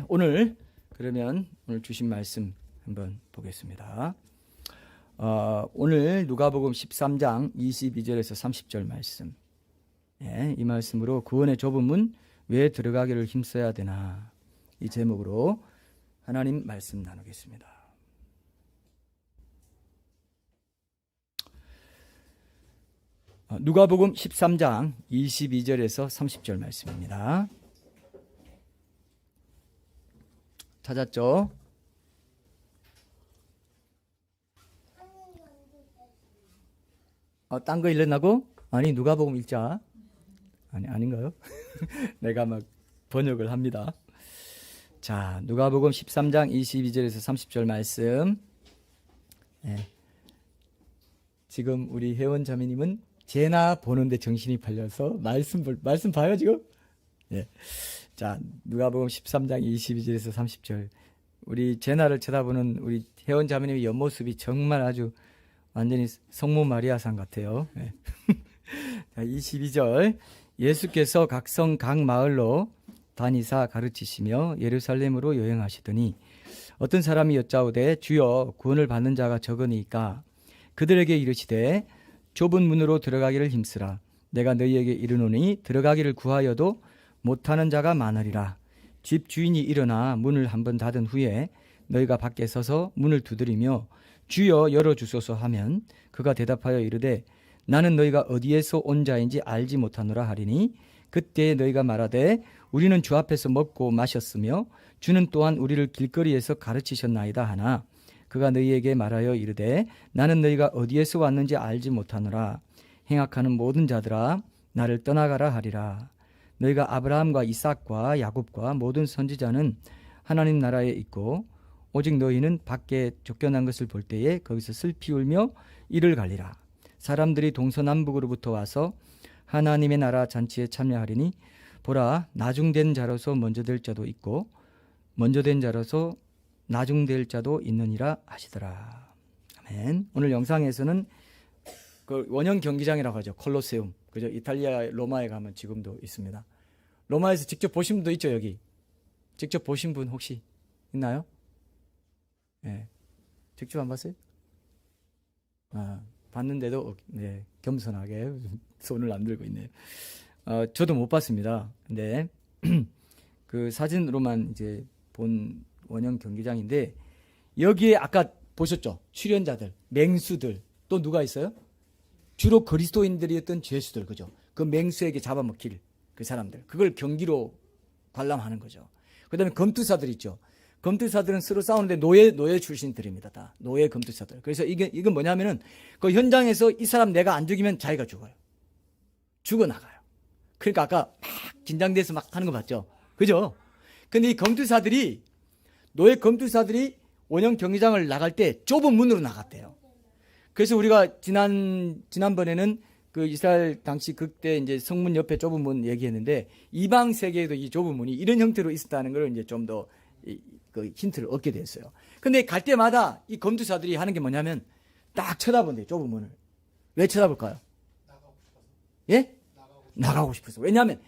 오늘 그러면 오늘 주신 말씀 한번 보겠습니다. 오늘 누가복음 13장 22절에서 30절 말씀. 이 말씀으로 구원의 좁은 문 왜 들어가기를 힘써야 되나, 이 제목으로 하나님 말씀 나누겠습니다. 누가복음 13장 22절에서 30절 말씀입니다. 찾았죠? 딴 거 읽으려고? 아니, 누가복음 읽자. 아닌가요? 내가 막 번역을 합니다. 자, 누가복음 13장 22절에서 30절 말씀. 지금 우리 혜원 자매님은 제나 보는데 정신이 팔려서 말씀 봐요 지금? 자, 누가복음 13장 22절에서 30절. 우리 제나를 쳐다보는 우리 혜원 자매님의 옆모습이 정말 아주 완전히 성모 마리아상 같아요. 자, 22절. 예수께서 각 성 각 마을로 다니사 가르치시며 예루살렘으로 여행하시더니 어떤 사람이 여짜오되 주여 구원을 받는 자가 적으니까 그들에게 이르시되 좁은 문으로 들어가기를 힘쓰라. 내가 너희에게 이르노니 들어가기를 구하여도 못하는 자가 많으리라. 집 주인이 일어나 문을 한번 닫은 후에 너희가 밖에 서서 문을 두드리며 주여 열어주소서 하면 그가 대답하여 이르되 나는 너희가 어디에서 온 자인지 알지 못하노라 하리니 그때 너희가 말하되 우리는 주 앞에서 먹고 마셨으며 주는 또한 우리를 길거리에서 가르치셨나이다 하나 그가 너희에게 말하여 이르되 나는 너희가 어디에서 왔는지 알지 못하노라. 행악하는 모든 자들아 나를 떠나가라 하리라. 너희가 아브라함과 이삭과 야곱과 모든 선지자는 하나님 나라에 있고 오직 너희는 밖에 쫓겨난 것을 볼 때에 거기서 슬피 울며 이를 갈리라. 사람들이 동서남북으로부터 와서 하나님의 나라 잔치에 참여하리니 보라 나중된 자로서 먼저 될 자도 있고 먼저 된 자로서 나중될 자도 있느니라 하시더라. 아멘. 오늘 영상에서는 그 원형 경기장이라고 하죠. 콜로세움. 그죠? 이탈리아 로마에 가면 지금도 있습니다. 로마에서 직접 보신 분도 있죠, 여기. 직접 보신 분 혹시 있나요? 직접 안 봤어요? 봤는데도 겸손하게 손을 안 들고 있네요. 저도 못 봤습니다. 근데 그 사진으로만 이제 본 원형 경기장인데 여기에 아까 보셨죠? 출연자들, 맹수들 또 누가 있어요? 주로 그리스도인들이었던 죄수들, 그죠? 그 맹수에게 잡아먹힐 그 사람들, 그걸 경기로 관람하는 거죠. 그다음에 검투사들 있죠. 검투사들은 서로 싸우는데 노예 출신들입니다. 다 노예 검투사들. 그래서 이건 뭐냐면은 그 현장에서 이 사람 내가 안 죽이면 자기가 죽어요. 죽어나가요. 그러니까 아까 막 긴장돼서 막 하는 거 봤죠? 그죠? 근데 이 검투사들이 노예 검투사들이 원형 경기장을 나갈 때 좁은 문으로 나갔대요. 그래서 우리가 지난번에는 그 이스라엘 당시 그때 이제 성문 옆에 좁은 문 얘기했는데 이방 세계에도 이 좁은 문이 이런 형태로 있었다는 걸 이제 좀 더 그 힌트를 얻게 됐어요. 근데 갈 때마다 이 검투사들이 하는 게 뭐냐면 딱 쳐다본대요, 좁은 문을. 왜 쳐다볼까요? 나가고 싶어서. 왜냐하면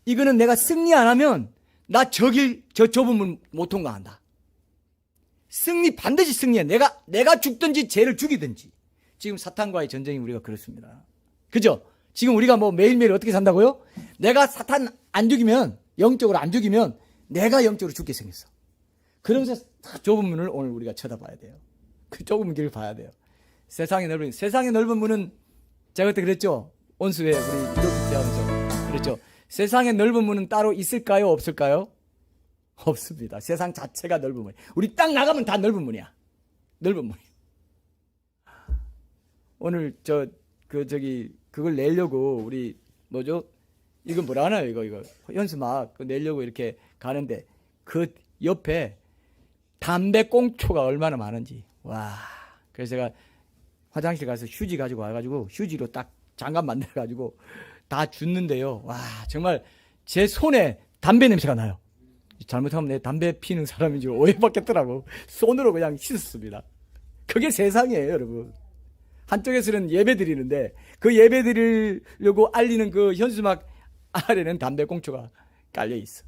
이거는 내가 승리 안 하면 나 저 좁은 문 못 통과한다. 반드시 승리해. 내가 죽든지 쟤를 죽이든지. 지금 사탄과의 전쟁이 우리가 그렇습니다. 그죠? 지금 우리가 뭐 매일매일 어떻게 산다고요? 내가 사탄 안 죽이면, 영적으로 안 죽이면 내가 영적으로 죽게 생겼어. 그러면서 좁은 문을 오늘 우리가 쳐다봐야 돼요. 그 좁은 길을 봐야 돼요. 세상의 넓은 문은 제가 그때 그랬죠? 온수회 우리 이렇게 대하면서 그랬죠? 세상의 넓은 문은 따로 있을까요? 없을까요? 없습니다. 세상 자체가 넓은 문이에요. 우리 딱 나가면 다 넓은 문이야. 넓은 문이에요. 오늘 그걸 내려고 우리 이건 뭐라 하나요? 이거 현수막 내려고 이렇게 가는데 그 옆에 담배 꽁초가 얼마나 많은지. 와. 그래서 제가 화장실 가서 휴지 가지고 와가지고 휴지로 딱 장갑 만들어가지고 다 줬는데요. 와, 정말 제 손에 담배 냄새가 나요. 잘못하면 내 담배 피는 사람인 줄 오해받겠더라고. 손으로 그냥 씻었습니다. 그게 세상이에요, 여러분. 한쪽에서는 예배 드리는데 그 예배 드리려고 알리는 그 현수막 아래는 담배 꽁초가 깔려 있어.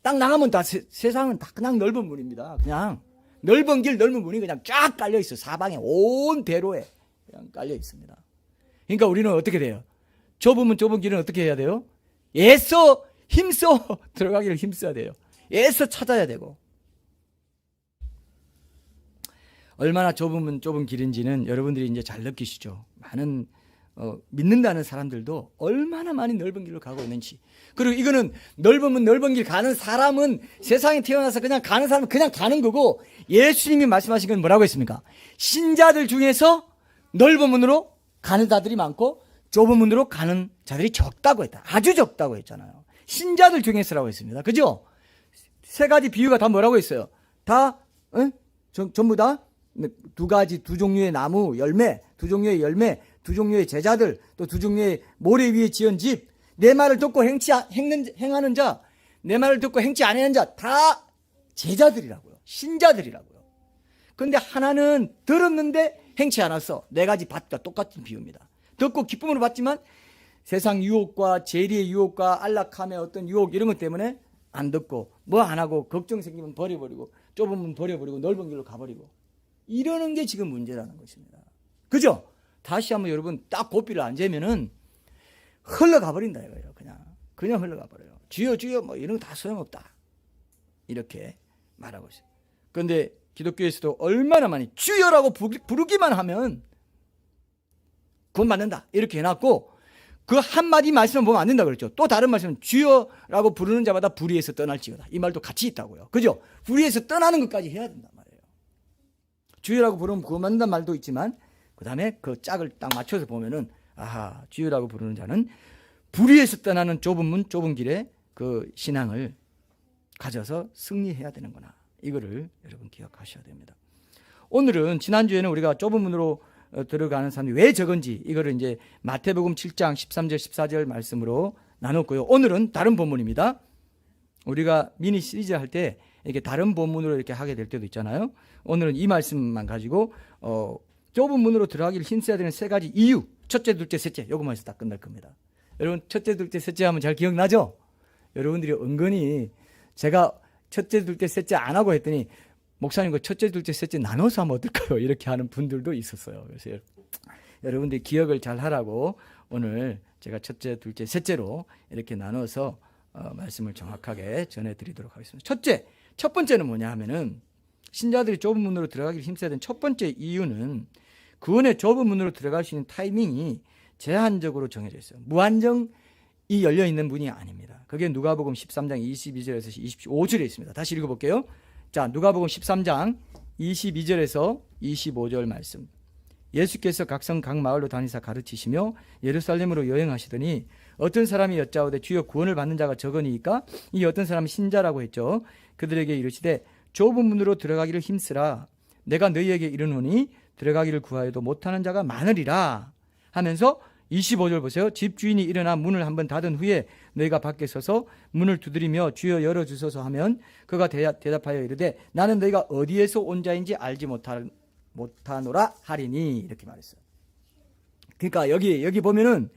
딱 나가면 다 세상은 다 그냥 넓은 문입니다. 그냥 넓은 길 넓은 문이 그냥 쫙 깔려 있어요. 사방에 온 대로에 그냥 깔려 있습니다. 그러니까 우리는 어떻게 돼요? 좁은 문 좁은 길은 어떻게 해야 돼요? 애써 힘써 들어가기를 힘써야 돼요. 애써 찾아야 되고. 얼마나 좁은 문 좁은 길인지는 여러분들이 이제 잘 느끼시죠. 많은 믿는다는 사람들도 얼마나 많이 넓은 길로 가고 있는지. 그리고 이거는 넓은 문 넓은 길 가는 사람은 세상에 태어나서 그냥 가는 사람은 그냥 가는 거고, 예수님이 말씀하신 건 뭐라고 했습니까? 신자들 중에서 넓은 문으로 가는 자들이 많고 좁은 문으로 가는 자들이 적다고 했다. 아주 적다고 했잖아요. 신자들 중에서라고 했습니다. 그죠? 세 가지 비유가 다 뭐라고 했어요? 다 전부 다 두 가지, 두 종류의 나무 열매, 두 종류의 열매, 두 종류의 제자들, 또 두 종류의 모래 위에 지은 집, 내 말을 듣고 행하는 자, 내 말을 듣고 행치 아니하는 자, 다 제자들이라고요. 신자들이라고요. 그런데 하나는 들었는데 행치 않았어. 네 가지 밭과 똑같은 비유입니다. 듣고 기쁨으로 받지만 세상 유혹과 재리의 유혹과 안락함의 어떤 유혹 이런 것 때문에 안 듣고 뭐 안 하고 걱정 생기면 버려버리고 좁은 문 버려버리고 넓은 길로 가버리고 이러는 게 지금 문제라는 것입니다. 그죠? 다시 한번 여러분 딱 고삐를 안 재면은 흘러가 버린다 이거예요. 그냥 흘러가 버려요. 주여 주여 뭐 이런 거 다 소용없다 이렇게 말하고 있어요. 그런데 기독교에서도 얼마나 많이 주여라고 부르기만 하면 구원받는다 이렇게 해놨고, 그 한마디 말씀을 보면 안 된다 그랬죠. 또 다른 말씀은 주여라고 부르는 자마다 불의에서 떠날지어다. 이 말도 같이 있다고요. 그죠? 불의에서 떠나는 것까지 해야 된단 말이에요. 주여라고 부르면 구원받는다는 말도 있지만 그 다음에 그 짝을 딱 맞춰서 보면은 아하, 주여라고 부르는 자는 불의에서 떠나는 좁은 문 좁은 길에 그 신앙을 가져서 승리해야 되는구나. 이거를 여러분 기억하셔야 됩니다. 오늘은 지난주에는 우리가 좁은 문으로 들어가는 사람이 왜 적은지 이거를 이제 마태복음 7장 13절 14절 말씀으로 나눴고요. 오늘은 다른 본문입니다. 우리가 미니 시리즈 할 때 이렇게 다른 본문으로 이렇게 하게 될 때도 있잖아요. 오늘은 이 말씀만 가지고 좁은 문으로 들어가기를 힘써야 되는 세 가지 이유, 첫째, 둘째, 셋째, 이것만 해서 다 끝날 겁니다. 여러분 첫째, 둘째, 셋째 하면 잘 기억나죠? 여러분들이 은근히 제가 첫째, 둘째, 셋째 안 하고 했더니 목사님 그 첫째, 둘째, 셋째 나눠서 하면 어떨까요? 이렇게 하는 분들도 있었어요. 그래서 여러분들이 기억을 잘 하라고 오늘 제가 첫째, 둘째, 셋째로 이렇게 나눠서 말씀을 정확하게 전해드리도록 하겠습니다. 첫 번째는 뭐냐 하면은 신자들이 좁은 문으로 들어가기를 힘써야 되는 첫 번째 이유는 구원의 좁은 문으로 들어갈 수 있는 타이밍이 제한적으로 정해져 있어요. 무한정이 열려있는 문이 아닙니다. 그게 누가복음 13장 22절에서 25절에 있습니다. 다시 읽어볼게요. 자, 누가복음 13장 22절에서 25절 말씀. 예수께서 각성 각 마을로 다니사 가르치시며 예루살렘으로 여행하시더니 어떤 사람이 여짜오되 주여 구원을 받는 자가 적으니까 이 어떤 사람은 신자라고 했죠. 그들에게 이르시되 좁은 문으로 들어가기를 힘쓰라. 내가 너희에게 이르노니 들어가기를 구하여도 못하는 자가 많으리라 하면서 25절 보세요. 집주인이 일어나 문을 한번 닫은 후에 너희가 밖에 서서 문을 두드리며 주여 열어주소서 하면 그가 대답하여 이르되 나는 너희가 어디에서 온 자인지 알지 못하노라 하리니 이렇게 말했어요. 그러니까 여기 보면은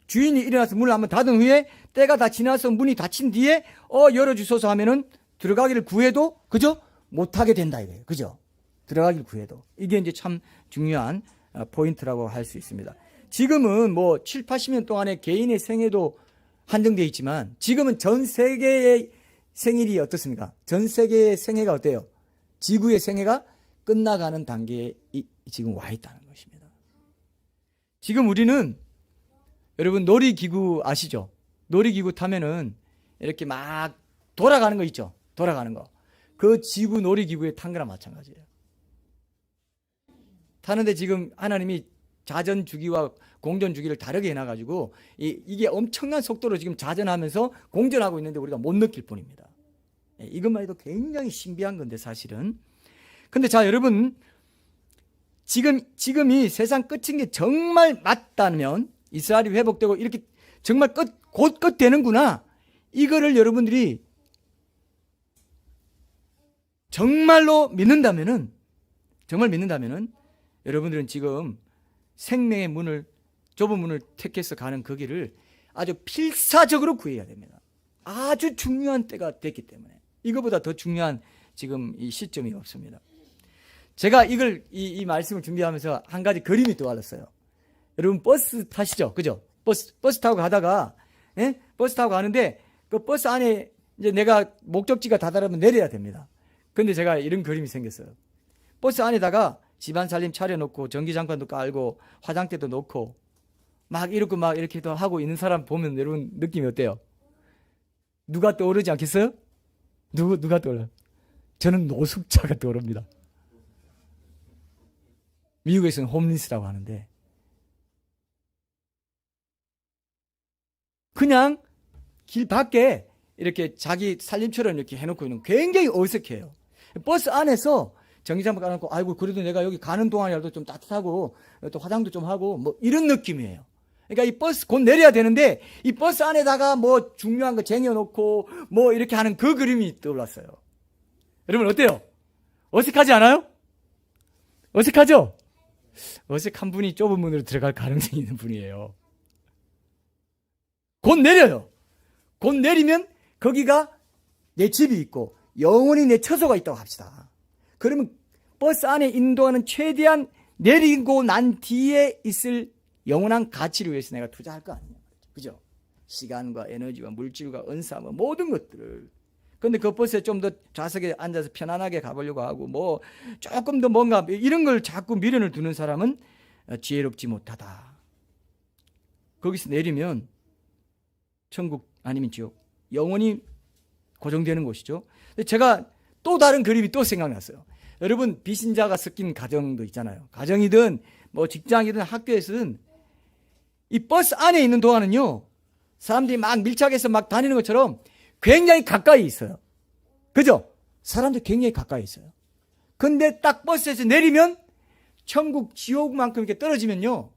주인이 일어나서 문을 한번 닫은 후에 때가 다 지나서 문이 닫힌 뒤에 열어주소서 하면은 들어가기를 구해도 그죠? 못하게 된다 이거예요. 그죠? 들어가기를 구해도. 이게 이제 참 중요한 포인트라고 할 수 있습니다. 지금은 뭐 7, 80년 동안에 개인의 생애도 한정되어 있지만 지금은 전 세계의 생일이 어떻습니까? 전 세계의 생애가 어때요? 지구의 생애가 끝나가는 단계에 지금 와 있다는 것입니다. 지금 우리는 여러분 놀이기구 아시죠? 놀이기구 타면은 이렇게 막 돌아가는 거 있죠? 돌아가는 거. 그 지구 놀이기구에 탄 거랑 마찬가지예요. 타는데 지금 하나님이 자전 주기와 공전 주기를 다르게 해놔가지고 이게 엄청난 속도로 지금 자전하면서 공전하고 있는데 우리가 못 느낄 뿐입니다. 이것만 해도 굉장히 신비한 건데 사실은. 근데 자 여러분 지금이 세상 끝인 게 정말 맞다면 이스라엘이 회복되고 이렇게 정말 곧 끝 되는구나. 이거를 여러분들이 정말 믿는다면은 여러분들은 지금 생명의 문을 좁은 문을 택해서 가는 그 길을 아주 필사적으로 구해야 됩니다. 아주 중요한 때가 됐기 때문에 이거보다 더 중요한 지금 이 시점이 없습니다. 제가 이 말씀을 준비하면서 한 가지 그림이 떠올랐어요. 여러분 버스 타시죠? 그죠? 버스 타고 가다가, 예? 버스 타고 가는데 그 버스 안에 이제 내가 목적지가 다다르면 내려야 됩니다. 근데 제가 이런 그림이 생겼어요. 버스 안에다가 집안 살림 차려놓고 전기장판도 깔고 화장대도 놓고 막 이렇게도 하고 있는 사람 보면 여러분 느낌이 어때요? 누가 떠오르지 않겠어요? 누가 떠올라요? 저는 노숙자가 떠오릅니다. 미국에서는 홈리스라고 하는데 그냥 길 밖에 이렇게 자기 살림처럼 이렇게 해놓고 있는 굉장히 어색해요. 버스 안에서 전기장판 깔아놓고 아이고 그래도 내가 여기 가는 동안이라도 좀 따뜻하고 또 화장도 좀 하고 뭐 이런 느낌이에요. 그러니까 이 버스 곧 내려야 되는데 이 버스 안에다가 뭐 중요한 거 쟁여놓고 뭐 이렇게 하는 그 그림이 떠올랐어요. 여러분 어때요? 어색하지 않아요? 어색하죠? 어색한 분이 좁은 문으로 들어갈 가능성이 있는 분이에요. 곧 내려요. 곧 내리면 거기가 내 집이 있고 영원히 내 처소가 있다고 합시다. 그러면 버스 안에 있는 동안은 최대한 내리고 난 뒤에 있을 영원한 가치를 위해서 내가 투자할 거 아니에요. 그죠? 시간과 에너지와 물질과 은사 뭐 모든 것들을. 근데 그 버스에 좀 더 좌석에 앉아서 편안하게 가보려고 하고 뭐 조금 더 뭔가 이런 걸 자꾸 미련을 두는 사람은 지혜롭지 못하다. 거기서 내리면 천국 아니면 지옥 영원히 고정되는 곳이죠. 근데 제가 또 다른 그림이 또 생각났어요. 여러분 비신자가 섞인 가정도 있잖아요. 가정이든 뭐 직장이든 학교에서든 이 버스 안에 있는 동안은요 사람들이 막 밀착해서 막 다니는 것처럼 굉장히 가까이 있어요. 그죠? 사람들 굉장히 가까이 있어요. 근데 딱 버스에서 내리면 천국 지옥만큼 이렇게 떨어지면요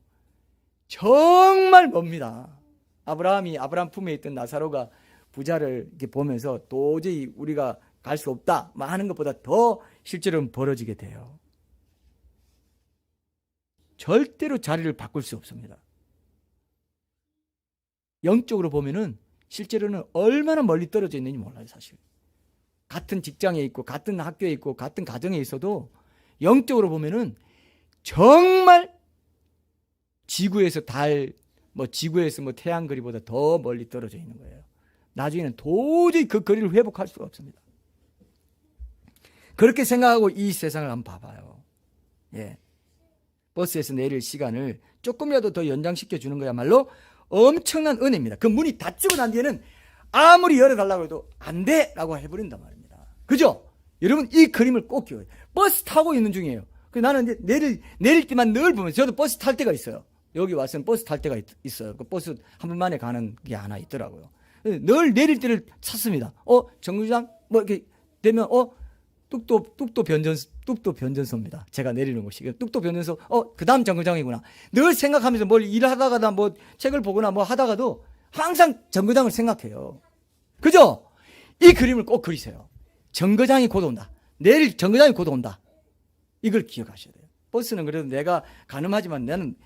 정말 멉니다. 아브라함 품에 있던 나사로가 부자를 이렇게 보면서 도저히 우리가 갈 수 없다 하는 것보다 더 실제로는 벌어지게 돼요. 절대로 자리를 바꿀 수 없습니다. 영적으로 보면은 실제로는 얼마나 멀리 떨어져 있는지 몰라요. 사실 같은 직장에 있고 같은 학교에 있고 같은 가정에 있어도 영적으로 보면은 정말 지구에서 지구에서 태양 거리보다 더 멀리 떨어져 있는 거예요. 나중에는 도저히 그 거리를 회복할 수가 없습니다. 그렇게 생각하고 이 세상을 한번 봐봐요. 예. 버스에서 내릴 시간을 조금이라도 더 연장시켜 주는 거야말로 엄청난 은혜입니다. 그 문이 닫히고 난 뒤에는 아무리 열어달라고 해도 안 돼! 라고 해버린단 말입니다. 그죠? 여러분 이 그림을 꼭 기억해요. 버스 타고 있는 중이에요. 나는 이제 내릴 때만 늘 보면 저도 버스 탈 때가 있어요. 여기 와서는 버스 탈 때가 있어요. 그 버스 한 번 만에 가는 게 하나 있더라고요. 늘 내릴 때를 찾습니다. 정류장 뭐 이렇게 되면 뚝도 변전소입니다. 제가 내리는 곳이 뚝도 변전소. 그 다음 정거장이구나. 늘 생각하면서 뭘 일하다가다 뭐 책을 보거나 뭐 하다가도 항상 정거장을 생각해요. 그죠? 이 그림을 꼭 그리세요. 정거장이 곧 온다. 내일 정거장이 곧 온다. 이걸 기억하셔야 돼요. 버스는 그래도 내가 가늠하지만 나는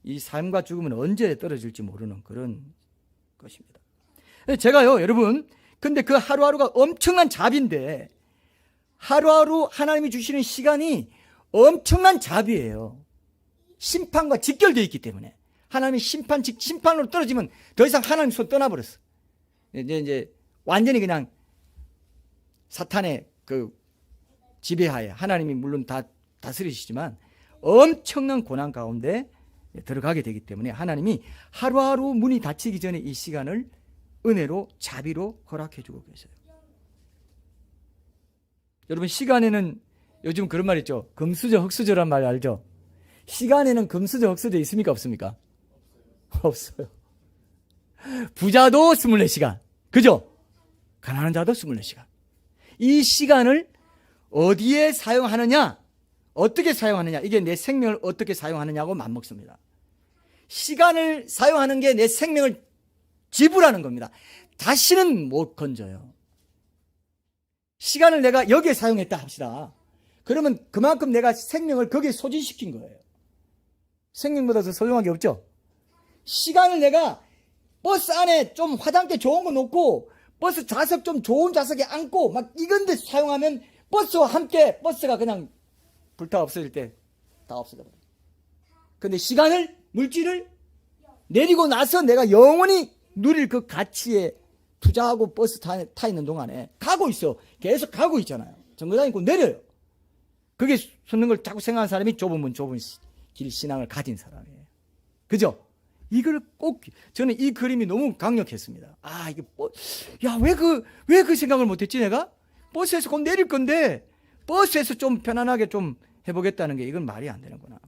이 삶과 죽음은 언제 떨어질지 모르는 그런 것입니다. 제가요, 여러분, 근데 그 하루하루가 엄청난 자비인데 하루하루 하나님이 주시는 시간이 엄청난 자비예요. 심판과 직결되어 있기 때문에 하나님이 심판으로 떨어지면 더 이상 하나님 손 떠나버렸어. 이제 완전히 그냥 사탄의 그 지배하에 하나님이 물론 다 다스리시지만 엄청난 고난 가운데 들어가게 되기 때문에 하나님이 하루하루 문이 닫히기 전에 이 시간을 은혜로 자비로 허락해 주고 계세요. 여러분 시간에는 요즘 그런 말 있죠. 금수저 흑수저란 말 알죠? 시간에는 금수저 흑수저 있습니까 없습니까? 없어요. 부자도 24시간. 그죠? 가난한 자도 24시간. 이 시간을 어디에 사용하느냐, 어떻게 사용하느냐, 이게 내 생명을 어떻게 사용하느냐고 맞먹습니다. 시간을 사용하는 게 내 생명을 지불하는 겁니다. 다시는 못 건져요. 시간을 내가 여기에 사용했다 합시다. 그러면 그만큼 내가 생명을 거기에 소진시킨 거예요. 생명보다 더 소중한 게 없죠. 시간을 내가 버스 안에 좀 화장대 좋은 거 놓고 버스 좌석 좀 좋은 좌석에 앉고 막 이건데 사용하면 버스와 함께 버스가 그냥 불타 없어질 때 다 없어져 버려요. 근데 시간을, 물질을 내리고 나서 내가 영원히 누릴 그 가치에 투자하고 버스 타 있는 동안에 가고 있어. 계속 가고 있잖아요. 정거장 있고 내려요. 그게 솟는 걸 자꾸 생각하는 사람이 좁은 문 좁은 길 신앙을 가진 사람이에요. 그죠? 이걸 꼭 저는 이 그림이 너무 강력했습니다. 아, 이게 왜 그 생각을 못했지 내가? 버스에서 곧 내릴 건데 버스에서 좀 편안하게 좀 해보겠다는 게 이건 말이 안 되는구나.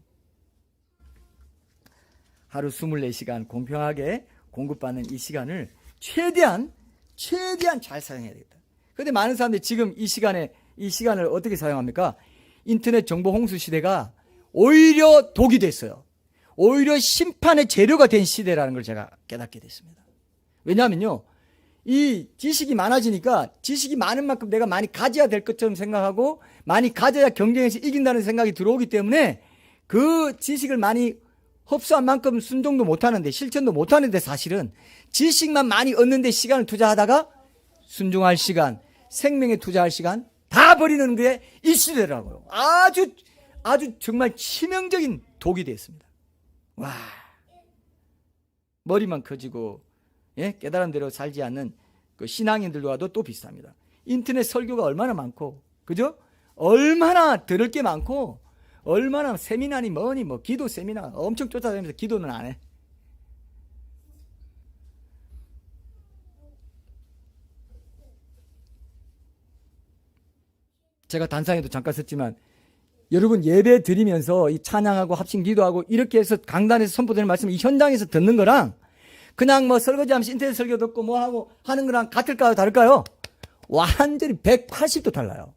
하루 24시간 공평하게 공급받는 이 시간을 최대한 잘 사용해야 되겠다. 그런데 많은 사람들이 지금 이 시간을 어떻게 사용합니까? 인터넷 정보 홍수 시대가 오히려 독이 됐어요. 오히려 심판의 재료가 된 시대라는 걸 제가 깨닫게 됐습니다. 왜냐하면요, 이 지식이 많아지니까 지식이 많은 만큼 내가 많이 가져야 될 것처럼 생각하고 많이 가져야 경쟁에서 이긴다는 생각이 들어오기 때문에 그 지식을 많이 흡수한 만큼 순종도 못하는데 실천도 못하는데 사실은 지식만 많이 얻는데 시간을 투자하다가 순종할 시간, 생명에 투자할 시간 다 버리는 게 이 시대라고요. 아주 정말 치명적인 독이 되었습니다. 와, 머리만 커지고 깨달은 대로 살지 않는 그 신앙인들과도 또 비슷합니다. 인터넷 설교가 얼마나 많고, 그죠? 얼마나 들을 게 많고, 얼마나 세미나니 뭐니 뭐 기도 세미나 엄청 쫓아다니면서 기도는 안 해. 제가 단상에도 잠깐 썼지만 여러분 예배 드리면서 이 찬양하고 합심 기도하고 이렇게 해서 강단에서 선포되는 말씀을 이 현장에서 듣는 거랑 그냥 뭐 설거지하면서 인터넷 설교 듣고 뭐 하고 하는 거랑 같을까요? 다를까요? 완전히 180도 달라요.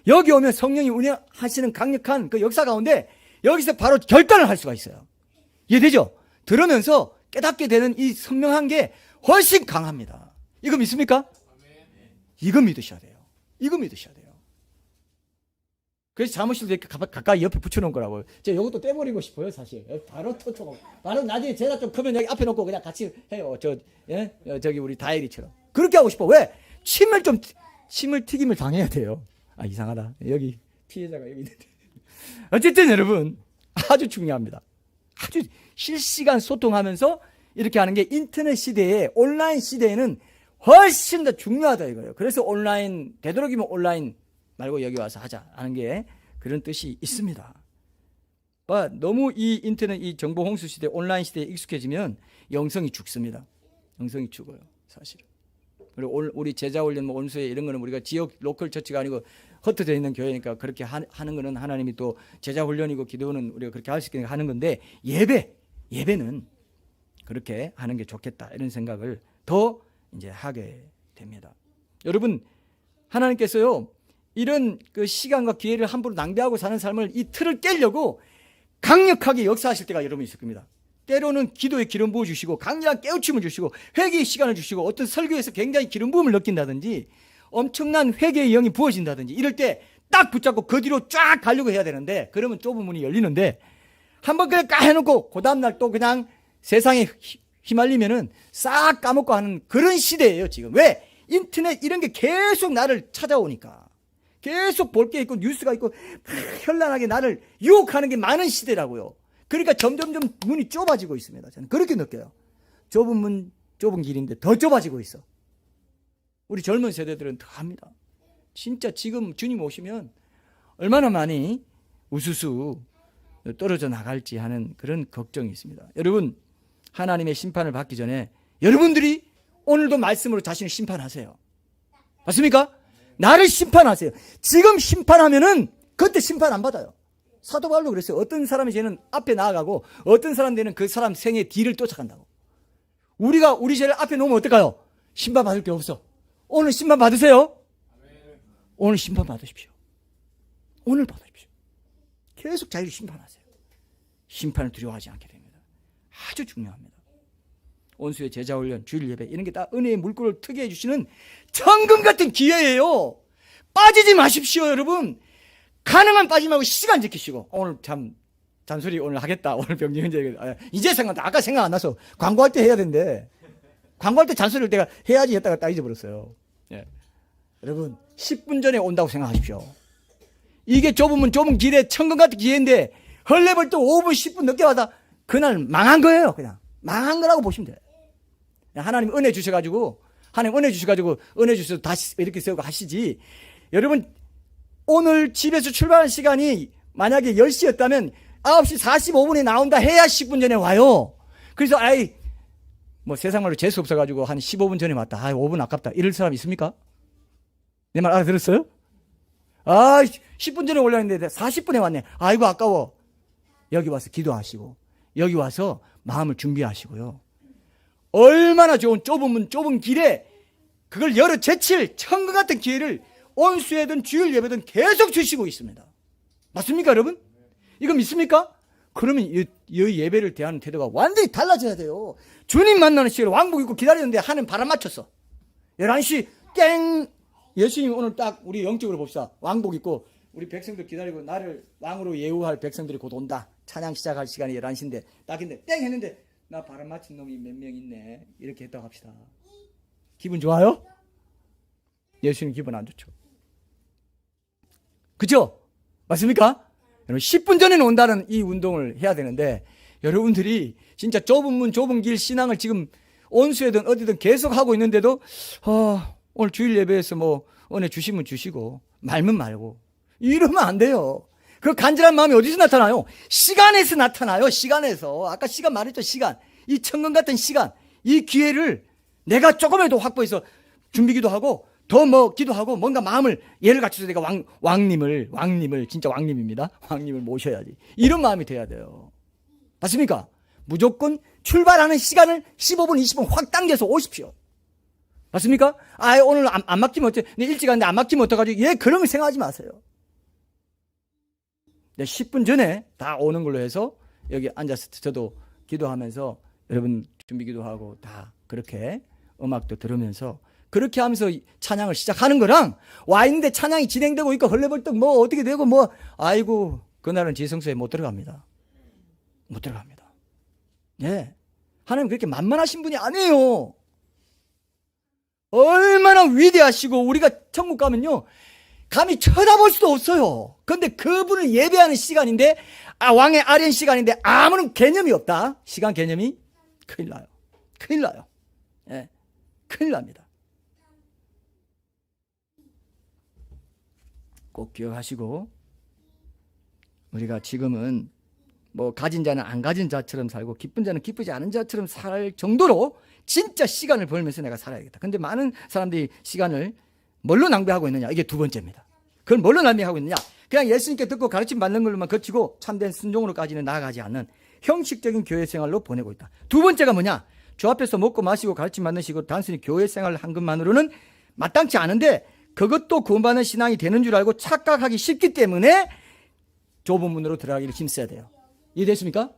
여기 오면 성령이 운행하시는 강력한 그 역사 가운데 여기서 바로 결단을 할 수가 있어요. 이해되죠? 들으면서 깨닫게 되는 이 선명한 게 훨씬 강합니다. 이거 믿습니까? 이거 믿으셔야 돼요. 이거 믿으셔야 돼요. 그래서 사무실도 이렇게 가까이 옆에 붙여놓은 거라고요. 제가 이것도 떼버리고 싶어요, 사실. 바로 토토. 바로 나중에 제가 좀 크면 여기 앞에 놓고 그냥 같이 해요. 저기 우리 다혜리처럼. 그렇게 하고 싶어. 왜? 침을 튀김을 당해야 돼요. 아, 이상하다. 여기 피해자가 여기 있는데. 어쨌든 여러분, 아주 중요합니다. 아주 실시간 소통하면서 이렇게 하는 게 인터넷 시대에, 온라인 시대에는 훨씬 더 중요하다 이거예요. 그래서 온라인, 되도록이면 온라인 말고 여기 와서 하자 하는 게 그런 뜻이 있습니다. 너무 이 인터넷, 이 정보 홍수 시대, 온라인 시대에 익숙해지면 영성이 죽습니다. 영성이 죽어요, 사실은. 그리고 우리 제자 훈련, 뭐 온수회 이런 거는 우리가 지역 로컬 처치가 아니고 흩어져 있는 교회니까 그렇게 하는 거는 하나님이 또 제자 훈련이고 기도는 우리가 그렇게 할 수 있게 하는 건데 예배는 그렇게 하는 게 좋겠다 이런 생각을 더 이제 하게 됩니다. 여러분, 하나님께서요 이런 그 시간과 기회를 함부로 낭비하고 사는 삶을 이 틀을 깨려고 강력하게 역사하실 때가 여러분 있을 겁니다. 때로는 기도에 기름 부어 주시고 강력한 깨우침을 주시고 회개의 시간을 주시고 어떤 설교에서 굉장히 기름 부음을 느낀다든지 엄청난 회개의 영이 부어진다든지 이럴 때 딱 붙잡고 그 뒤로 쫙 가려고 해야 되는데 그러면 좁은 문이 열리는데 한번 그냥 까 해놓고 그 다음날 또 그냥 세상에 휘말리면은 싹 까먹고 하는 그런 시대예요 지금. 왜? 인터넷 이런 게 계속 나를 찾아오니까 계속 볼 게 있고 뉴스가 있고 현란하게 나를 유혹하는 게 많은 시대라고요. 그러니까 점점점 문이 좁아지고 있습니다. 저는 그렇게 느껴요. 좁은 문, 좁은 길인데 더 좁아지고 있어. 우리 젊은 세대들은 더 합니다. 진짜 지금 주님 오시면 얼마나 많이 우수수 떨어져 나갈지 하는 그런 걱정이 있습니다. 여러분, 하나님의 심판을 받기 전에 여러분들이 오늘도 말씀으로 자신을 심판하세요. 맞습니까? 나를 심판하세요. 지금 심판하면은 그때 심판 안 받아요. 사도 바울도 그랬어요. 어떤 사람이 쟤는 앞에 나아가고 어떤 사람들은 그 사람 생의 뒤를 쫓아간다고. 우리가 우리 죄를 앞에 놓으면 어떨까요? 심판 받을 게 없어. 오늘 심판 받으세요. 오늘 심판 받으십시오. 오늘 받으십시오. 계속 자유를 심판하세요. 심판을 두려워하지 않게 됩니다. 아주 중요합니다. 온수의 제자 훈련, 주일 예배 이런 게 다 은혜의 물꼬를 트게 해주시는 천금 같은 기회예요. 빠지지 마십시오, 여러분. 가능한 빠지지 말고 시간 지키시고 오늘 잔소리 오늘 하겠다. 오늘 병진 현재 이제 생각나. 아까 생각 안 나서 광고할 때 해야 된대. 광고할 때 잔소리를 내가 해야지 했다가 딱 잊어버렸어요. 예. 여러분 10분 전에 온다고 생각하십시오. 이게 좁은 길에 천국 같은 기회인데 헐레벌떡 5분 10분 늦게 와서 그날 망한 거예요. 그냥 망한 거라고 보시면 돼요. 하나님 은혜 주셔가지고 은혜 주셔서 다시 이렇게 세우고 하시지. 여러분 오늘 집에서 출발하는 시간이 만약에 10시였다면 9시 45분에 나온다 해야 10분 전에 와요. 그래서 뭐 세상 말로 재수 없어가지고 한 15분 전에 왔다. 5분 아깝다. 이럴 사람 있습니까? 내 말 알아들었어요? 10분 전에 올렸는데 40분에 왔네. 아이고 아까워. 여기 와서 기도하시고 여기 와서 마음을 준비하시고요. 얼마나 좋은 좁은 길에 그걸 여러 제칠 천국 같은 기회를 온수회든 주일 예배든 계속 주시고 있습니다. 맞습니까 여러분? 이거 믿습니까? 그러면 이 예배를 대하는 태도가 완전히 달라져야 돼요. 주님 만나는 시간에 왕복 입고 기다리는데 하는 바람 맞췄어. 11시 땡. 예수님 오늘 딱 우리 영적으로 봅시다. 왕복 입고 우리 백성들 기다리고 나를 왕으로 예우할 백성들이 곧 온다. 찬양 시작할 시간이 11시인데 딱인데 땡 했는데 나 바람 맞힌 놈이 몇 명 있네. 이렇게 했다고 합시다. 기분 좋아요? 예수님 기분 안 좋죠. 그죠? 맞습니까? 여러분 10분 전에는 온다는 이 운동을 해야 되는데 여러분들이 진짜 좁은 길 신앙을 지금 온수에든 어디든 계속 하고 있는데도 오늘 주일 예배에서 뭐 은혜 주시면 주시고 말면 말고 이러면 안 돼요. 그 간절한 마음이 어디서 나타나요? 시간에서 나타나요. 시간에서. 아까 시간 말했죠. 시간. 이 천금 같은 시간. 이 기회를 내가 조금이라도 확보해서 준비기도 하고 더 뭐 기도하고 뭔가 마음을 예를 갖춰서 내가 왕님을 진짜 왕님입니다. 왕님을 모셔야지. 이런 마음이 돼야 돼요. 맞습니까? 무조건 출발하는 시간을 15분, 20분 확 당겨서 오십시오. 맞습니까? 오늘 안 맡기면 어째? 일찍 왔는데 안 맡기면 어떡하지? 그런 거 생각하지 마세요. 10분 전에 다 오는 걸로 해서 여기 앉아서 저도 기도하면서 여러분 준비 기도하고 다 그렇게 음악도 들으면서 그렇게 하면서 찬양을 시작하는 거랑 와 있는데 찬양이 진행되고 있고 헐레벌떡 뭐 어떻게 되고 뭐 아이고 그날은 지성소에 못 들어갑니다. 못 들어갑니다. 예. 하나님 그렇게 만만하신 분이 아니에요. 얼마나 위대하시고 우리가 천국 가면요 감히 쳐다볼 수도 없어요. 그런데 그분을 예배하는 시간인데 왕의 아련 시간인데 아무런 개념이 없다. 시간 개념이 큰일 나요. 큰일 나요. 예. 큰일 납니다. 꼭 기억하시고 우리가 지금은 뭐 가진 자는 안 가진 자처럼 살고 기쁜 자는 기쁘지 않은 자처럼 살 정도로 진짜 시간을 벌면서 내가 살아야겠다. 근데 많은 사람들이 시간을 뭘로 낭비하고 있느냐? 이게 두 번째입니다. 그걸 뭘로 낭비하고 있느냐? 그냥 예수님께 듣고 가르침 받는 걸로만 거치고 참된 순종으로까지는 나아가지 않는 형식적인 교회 생활로 보내고 있다. 두 번째가 뭐냐? 주 앞에서 먹고 마시고 가르침 받는 식으로 단순히 교회 생활을 한 것만으로는 마땅치 않은데 그것도 구원받는 신앙이 되는 줄 알고 착각하기 쉽기 때문에 좁은 문으로 들어가기를 힘써야 돼요. 이해됐습니까?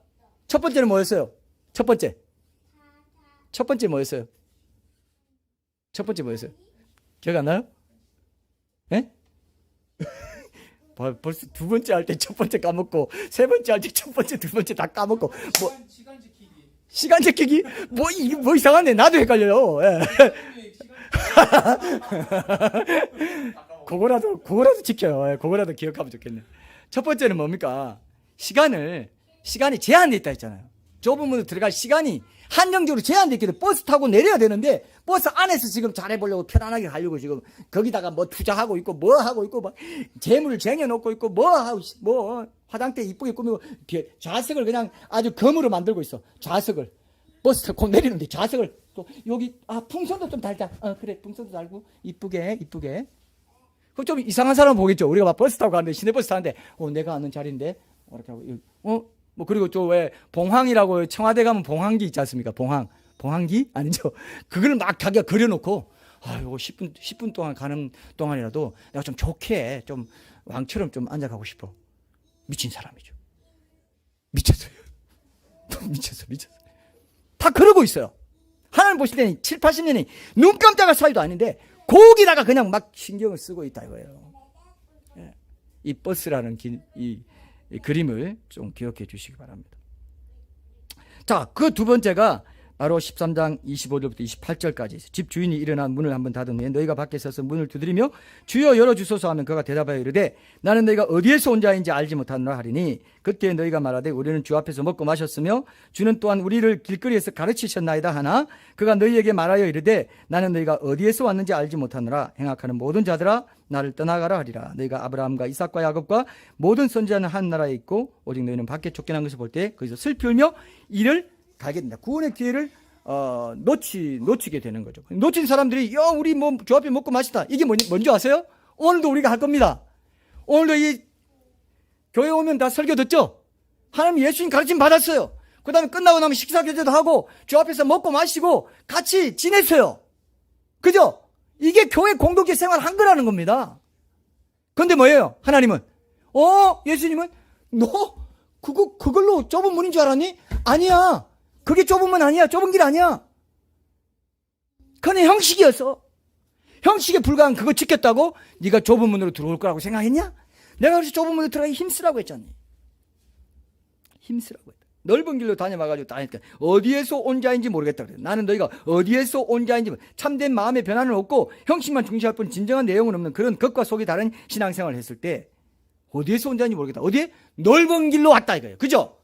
첫 번째는 뭐였어요? 첫 번째 뭐였어요? 기억 안 나요? 예? 벌써 두 번째 할 때 첫 번째 까먹고 세 번째 할 때 첫 번째 두 번째 다 까먹고 뭐 시간 지키기? 뭐 이상하네. 나도 헷갈려요. 예. 그거라도 지켜요. 그거라도 기억하면 좋겠네. 첫 번째는 뭡니까? 시간이 제한되어 있다 했잖아요. 좁은 문으로 들어갈 시간이 한정적으로 제한되어 있기 때문에 버스 타고 내려야 되는데 버스 안에서 지금 잘해보려고 편안하게 가려고 지금 거기다가 뭐 투자하고 있고 뭐 하고 있고 막 재물을 쟁여놓고 있고 뭐 화장대 이쁘게 꾸미고 좌석을 그냥 아주 검으로 만들고 있어. 좌석을 버스 타고 내리는데 좌석을 또 여기 풍선도 좀 달자. 그래 풍선도 달고 이쁘게 그 좀 이상한 사람 보겠죠. 우리가 막 버스 타고 가는데 시내버스 타는데 내가 아는 자리인데 이렇게 하고 뭐 그리고 또 왜 봉황이라고 청와대 가면 봉황기 있지 않습니까? 봉황기 아니죠. 그걸 막 자기가 그려놓고 요거 10분 동안 가는 동안이라도 내가 좀 좋게 좀 왕처럼 좀 앉아가고 싶어. 미친 사람이죠. 미쳤어요. 미쳤어. 다 그러고 있어요. 하나님 보실 때는 7, 80년이 눈 깜짝할 사이도 아닌데 거기다가 그냥 막 신경을 쓰고 있다 이거예요. 예. 이 버스라는 이 그림을 좀 기억해 주시기 바랍니다. 자, 그 두 번째가 바로 13장 25절부터 28절까지 집 주인이 일어나 문을 한번 닫은 후에 너희가 밖에 서서 문을 두드리며 주여 열어주소서 하면 그가 대답하여 이르되 나는 너희가 어디에서 온 자인지 알지 못하노라 하리니 그때 너희가 말하되 우리는 주 앞에서 먹고 마셨으며 주는 또한 우리를 길거리에서 가르치셨나이다 하나 그가 너희에게 말하여 이르되 나는 너희가 어디에서 왔는지 알지 못하노라 행악하는 모든 자들아 나를 떠나가라 하리라. 너희가 아브라함과 이삭과 야곱과 모든 선지자는 한 나라에 있고 오직 너희는 밖에 쫓겨난 것을 볼 때 거기서 슬피 울며 이를 가게 된다. 구원의 기회를 놓치게 되는 거죠. 놓친 사람들이 우리 뭐 주 앞에 먹고 마시다. 이게 뭔지 아세요? 오늘도 우리가 할 겁니다. 오늘도 이 교회 오면 다 설교 듣죠? 하나님 예수님 가르침 받았어요. 그 다음에 끝나고 나면 식사 교제도 하고 주 앞에서 먹고 마시고 같이 지냈어요. 그죠? 이게 교회 공동체 생활 한 거라는 겁니다. 그런데 뭐예요? 하나님은 예수님은 너 그걸로 좁은 문인 줄 알았니? 아니야. 그게 좁은 문 아니야. 좁은 길 아니야. 그건 형식이었어. 형식에 불과한 그거 지켰다고 네가 좁은 문으로 들어올 거라고 생각했냐? 내가 그래서 좁은 문으로 들어가기 힘쓰라고 했잖니. 힘쓰라고 했다. 넓은 길로 다녀와가지고 다니까 어디에서 온 자인지 모르겠다 그래. 나는 너희가 어디에서 온 자인지 참된 마음의 변화는 없고 형식만 중시할 뿐 진정한 내용은 없는 그런 겉과 속이 다른 신앙생활을 했을 때 어디에서 온 자인지 모르겠다. 어디에? 넓은 길로 왔다 이거예요. 그죠?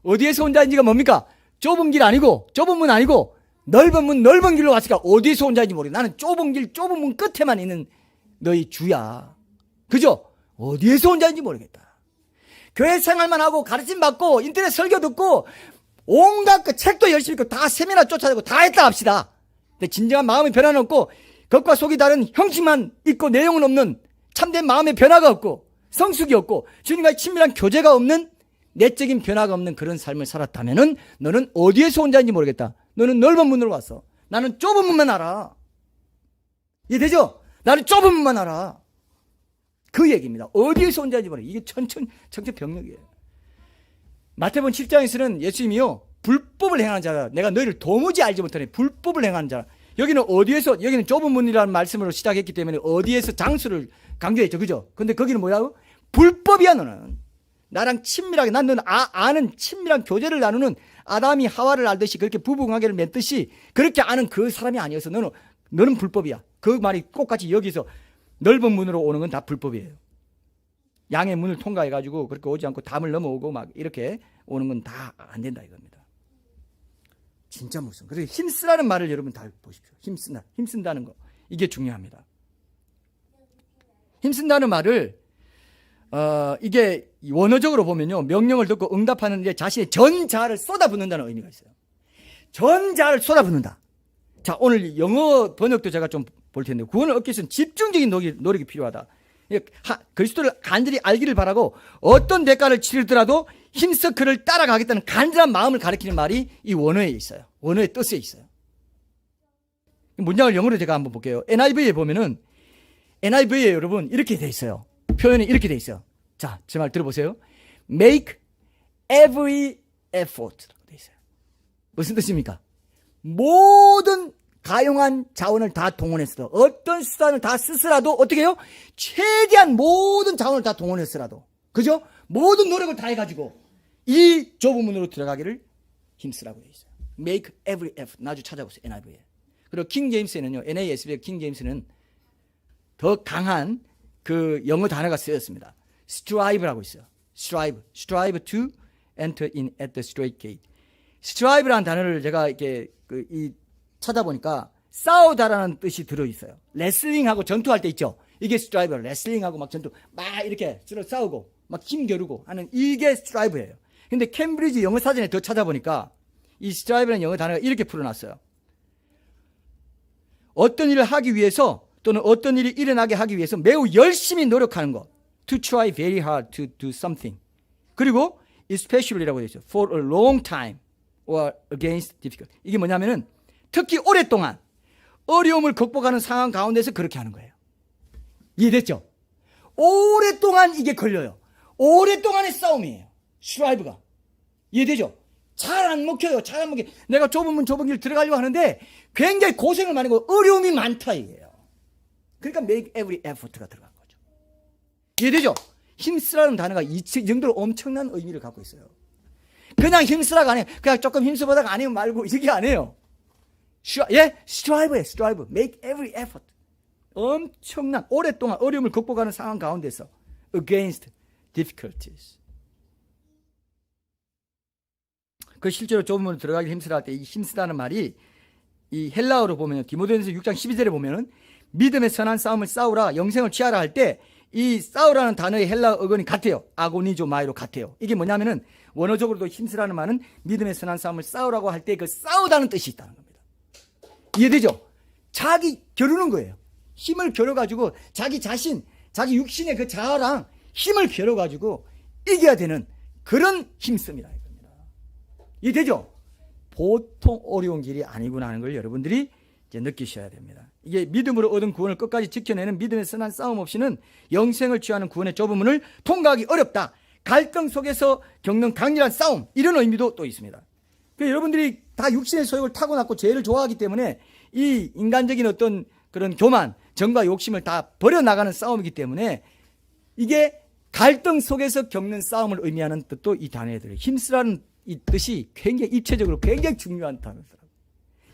어디에서 온 자인지가 뭡니까? 좁은 길 아니고 좁은 문 아니고 넓은 길로 왔으니까 어디서 온 자인지 모르겠다. 나는 좁은 길 좁은 문 끝에만 있는 너희 주야. 그죠? 어디에서 온 자인지 모르겠다. 교회 생활만 하고 가르침 받고 인터넷 설교 듣고 온갖 그 책도 열심히 읽고 다 세미나 쫓아다니고 다 했다 합시다. 근데 진정한 마음의 변화는 없고 겉과 속이 다른 형식만 있고 내용은 없는 참된 마음의 변화가 없고 성숙이 없고 주님과의 친밀한 교제가 없는 내적인 변화가 없는 그런 삶을 살았다면은 너는 어디에서 온 자인지 모르겠다. 너는 넓은 문으로 왔어. 나는 좁은 문만 알아. 이해되죠? 나는 좁은 문만 알아. 그 얘기입니다. 어디에서 온 자인지 모르겠다. 이게 천천병력이에요. 마태복음 7장에서는 예수님이요 불법을 행하는 자라 내가 너희를 도무지 알지 못하니 불법을 행하는 자라. 여기는 어디에서 여기는 좁은 문이라는 말씀으로 시작했기 때문에 어디에서 장수를 강조했죠. 그죠? 근데 거기는 뭐라고? 불법이야 너는. 나랑 친밀하게 난 너는 아는 친밀한 교제를 나누는 아담이 하와를 알듯이 그렇게 부부관계를 맺듯이 그렇게 아는 그 사람이 아니어서 너는 불법이야. 그 말이 똑같이 여기서 넓은 문으로 오는 건 다 불법이에요. 양의 문을 통과해가지고 그렇게 오지 않고 담을 넘어오고 막 이렇게 오는 건 다 안 된다 이겁니다. 진짜 무슨. 그래서 힘쓰라는 말을 여러분 다 보십시오. 힘쓴다는 거. 이게 중요합니다. 힘쓴다는 말을 이게 원어적으로 보면요. 명령을 듣고 응답하는데 자신의 전자를 쏟아붓는다는 의미가 있어요. 전자를 쏟아붓는다. 자, 오늘 영어 번역도 제가 좀 볼 텐데 구원을 얻기 위해서는 집중적인 노력이 필요하다. 그리스도를 간절히 알기를 바라고 어떤 대가를 치르더라도 힘써 그를 따라가겠다는 간절한 마음을 가리키는 말이 이 원어에 있어요. 원어의 뜻에 있어요. 문장을 영어로 제가 한번 볼게요. NIV에 보면은 NIV에 여러분 이렇게 돼 있어요. 표현이 이렇게 돼 있어요. 자, 제 말 들어보세요. Make every effort 돼 있어요. 무슨 뜻입니까? 모든 가용한 자원을 다 동원했어도 어떤 수단을 다 쓰더라도 어떻게 해요? 최대한 모든 자원을 다 동원했더라도 그죠? 모든 노력을 다 해가지고 이 좁은 문으로 들어가기를 힘쓰라고 되어 있어요. Make every effort. 나중에 찾아보세요. NIV에. 그리고 킹 제임스에는요. NASB 킹 제임스는 더 강한 그 영어 단어가 쓰였습니다. strive라고 있어요. strive to enter in at the straight gate. strive라는 단어를 제가 이렇게 찾아보니까 싸우다라는 뜻이 들어있어요. 레슬링하고 전투할 때 있죠. 이게 strive. 레슬링하고 막 전투 막 이렇게 서로 싸우고 막 힘겨루고 하는 이게 strive예요. 근데 캠브리지 영어 사전에 더 찾아보니까 이 strive라는 영어 단어가 이렇게 풀어놨어요. 어떤 일을 하기 위해서 또는 어떤 일이 일어나게 하기 위해서 매우 열심히 노력하는 것. To try very hard to do something. 그리고 especially라고 되어 있어요. For a long time or against difficult. 이게 뭐냐면은 특히 오랫동안 어려움을 극복하는 상황 가운데서 그렇게 하는 거예요. 이해됐죠? 오랫동안 이게 걸려요. 오랫동안의 싸움이에요. strive가. 이해되죠? 잘 안 먹혀요. 잘 안 먹혀. 내가 좁은 길 들어가려고 하는데 굉장히 고생을 많이 하고 어려움이 많다 이게요. 그러니까 make every effort가 들어간 거죠. 이해되죠? 힘쓰라는 단어가 이 정도로 엄청난 의미를 갖고 있어요. 그냥 힘쓰라고 안 해요. 그냥 조금 힘써보다가 아니면 말고 이게 아니에요. 예? strive에 strive. make every effort. 엄청난 오랫동안 어려움을 극복하는 상황 가운데서 against difficulties. 그 실제로 좁은 들어가기 힘쓰라 할 때 이 힘쓰다는 말이 이 헬라어로 보면 디모데전서 6장 12절에 보면은 믿음의 선한 싸움을 싸우라 영생을 취하라 할 때 이 싸우라는 단어의 헬라어 어근이 같아요. 아고니조 마이로 같아요. 이게 뭐냐면은 원어적으로도 힘쓰라는 말은 믿음의 선한 싸움을 싸우라고 할 때 그 싸우다는 뜻이 있다는 겁니다. 이해되죠? 자기 겨루는 거예요. 힘을 겨뤄가지고 자기 자신, 자기 육신의 그 자아랑 힘을 겨뤄가지고 이겨야 되는 그런 힘씀이라 이겁니다. 이해되죠? 보통 어려운 길이 아니구나 하는 걸 여러분들이 이제 느끼셔야 됩니다. 이게 믿음으로 얻은 구원을 끝까지 지켜내는 믿음의 선한 싸움 없이는 영생을 취하는 구원의 좁은 문을 통과하기 어렵다. 갈등 속에서 겪는 강렬한 싸움, 이런 의미도 또 있습니다. 여러분들이 다 육신의 소욕을 타고났고 죄를 좋아하기 때문에 이 인간적인 어떤 그런 교만, 정과 욕심을 다 버려나가는 싸움이기 때문에 이게 갈등 속에서 겪는 싸움을 의미하는 뜻도 이 단어에 들어요. 힘쓰라는 이 뜻이 굉장히 입체적으로 굉장히 중요한 단어더라고요.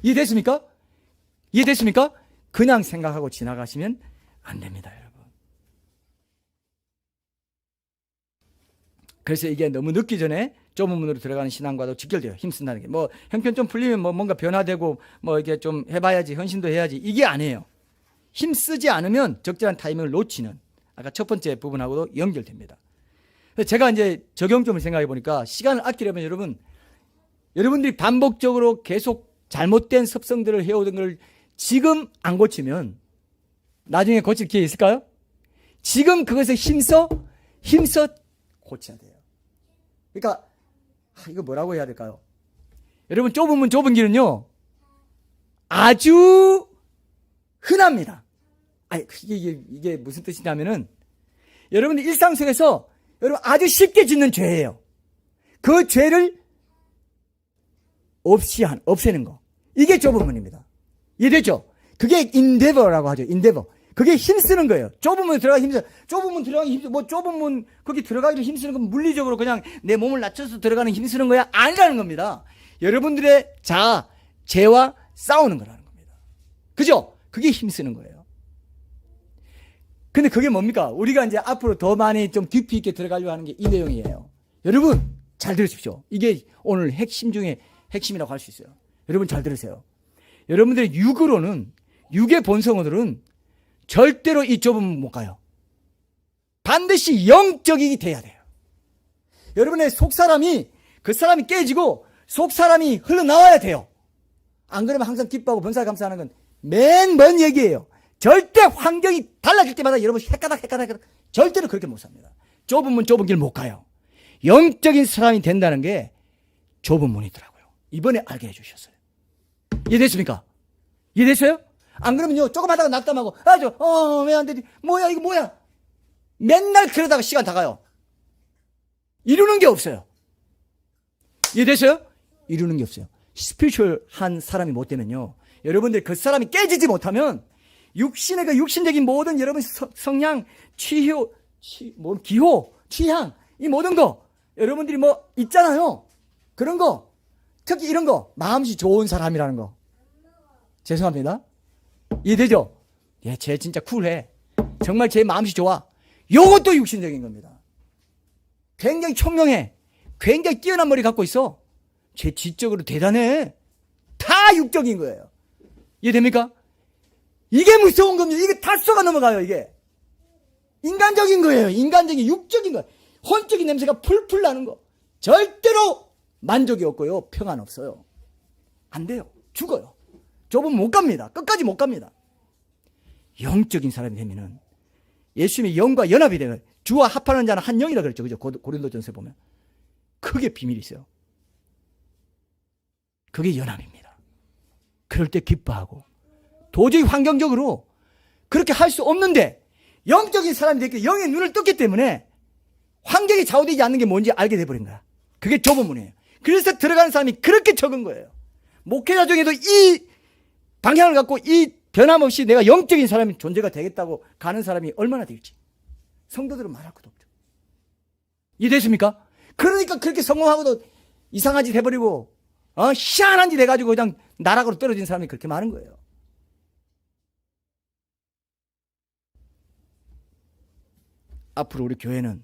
이해됐습니까? 이해됐습니까? 그냥 생각하고 지나가시면 안 됩니다, 여러분. 그래서 이게 너무 늦기 전에 좁은 문으로 들어가는 신앙과도 직결돼요. 힘쓴다는 게. 뭐, 형편 좀 풀리면 뭐 뭔가 변화되고 뭐 이게 좀 해봐야지, 헌신도 해야지. 이게 아니에요. 힘쓰지 않으면 적절한 타이밍을 놓치는, 아까 첫 번째 부분하고도 연결됩니다. 제가 이제 적용점을 생각해 보니까 시간을 아끼려면 여러분들이 반복적으로 계속 잘못된 습성들을 해오던 걸 지금 안 고치면 나중에 고칠 기회 있을까요? 지금 그것에 힘써 고쳐야 돼요. 그러니까 이거 뭐라고 해야 될까요? 여러분, 좁은 문 좁은 길은요 아주 흔합니다. 아니, 이게 무슨 뜻이냐면은 여러분들 일상 속에서 여러분 아주 쉽게 짓는 죄예요. 그 죄를 없애는 거. 이게 좁은 문입니다. 이해되죠? 그게 endeavor라고 하죠. endeavor. 그게 힘쓰는 거예요. 좁은 문에 들어가기 힘들어. 좁은 문 들어가기 힘들어. 뭐 좁은 문 거기 들어가기를 힘쓰는 건 물리적으로 그냥 내 몸을 낮춰서 들어가는 힘쓰는 거야? 아니라는 겁니다. 여러분들의 죄와 싸우는 거라는 겁니다. 그죠? 그게 힘쓰는 거예요. 근데 그게 뭡니까? 우리가 이제 앞으로 더 많이 좀 깊이 있게 들어가려고 하는 게 이 내용이에요. 여러분, 잘 들으십시오. 이게 오늘 핵심 중에 핵심이라고 할 수 있어요. 여러분 잘 들으세요. 여러분들의 육의 본성어들은 절대로 이 좁은 문 못 가요. 반드시 영적이 돼야 돼요. 여러분의 속사람이, 그 사람이 깨지고 속사람이 흘러나와야 돼요. 안 그러면 항상 기뻐하고 번살 감사하는 건 맨 먼 얘기예요. 절대 환경이 달라질 때마다 여러분 헷가닥 절대로 그렇게 못 삽니다. 좁은 문 좁은 길 못 가요. 영적인 사람이 된다는 게 좁은 문이더라고요. 이번에 알게 해주셨어요. 이해됐습니까? 이해됐어요? 안 그러면요 조금 하다가 낙담하고 왜 안 되지? 뭐야 이거 뭐야? 맨날 그러다가 시간 다 가요. 이루는 게 없어요. 이해됐어요? 이루는 게 없어요. 스피리추얼한 사람이 못 되면요, 여러분들 그 사람이 깨지지 못하면 육신의 그 육신적인 모든 여러분 성향, 기호, 취향, 이 모든 거 여러분들이 뭐 있잖아요. 그런 거, 특히 이런 거, 마음씨 좋은 사람이라는 거. 죄송합니다. 이해되죠? 예, 쟤 진짜 쿨해. 정말 제 마음씨 좋아. 요것도 육신적인 겁니다. 굉장히 총명해. 굉장히 뛰어난 머리 갖고 있어. 쟤 지적으로 대단해. 다 육적인 거예요. 이해됩니까? 이게 무서운 겁니다. 이게 다 쏘가 넘어가요, 이게. 인간적인 거예요. 인간적인, 육적인 거예요. 혼적인 냄새가 풀풀 나는 거. 절대로 만족이 없고요. 평안 없어요. 안 돼요. 죽어요. 좁으면 못 갑니다. 끝까지 못 갑니다. 영적인 사람이 되면은 예수님의 영과 연합이 되면 주와 합하는 자는 한 영이라 그랬죠. 그죠? 고린도전서에 보면. 그게 비밀이 있어요. 그게 연합입니다. 그럴 때 기뻐하고 도저히 환경적으로 그렇게 할 수 없는데 영적인 사람이 됐기, 영의 눈을 떴기 때문에 환경이 좌우되지 않는 게 뭔지 알게 돼버린 거야. 그게 좁은 문이에요. 그래서 들어가는 사람이 그렇게 적은 거예요. 목회자 중에도 이 방향을 갖고 이 변함없이 내가 영적인 사람이 존재가 되겠다고 가는 사람이 얼마나 될지 성도들은 말할 것도 없죠. 이해됐습니까? 그러니까 그렇게 성공하고도 이상한 짓 해버리고 희한한 짓 해가지고 그냥 나락으로 떨어진 사람이 그렇게 많은 거예요. 앞으로 우리 교회는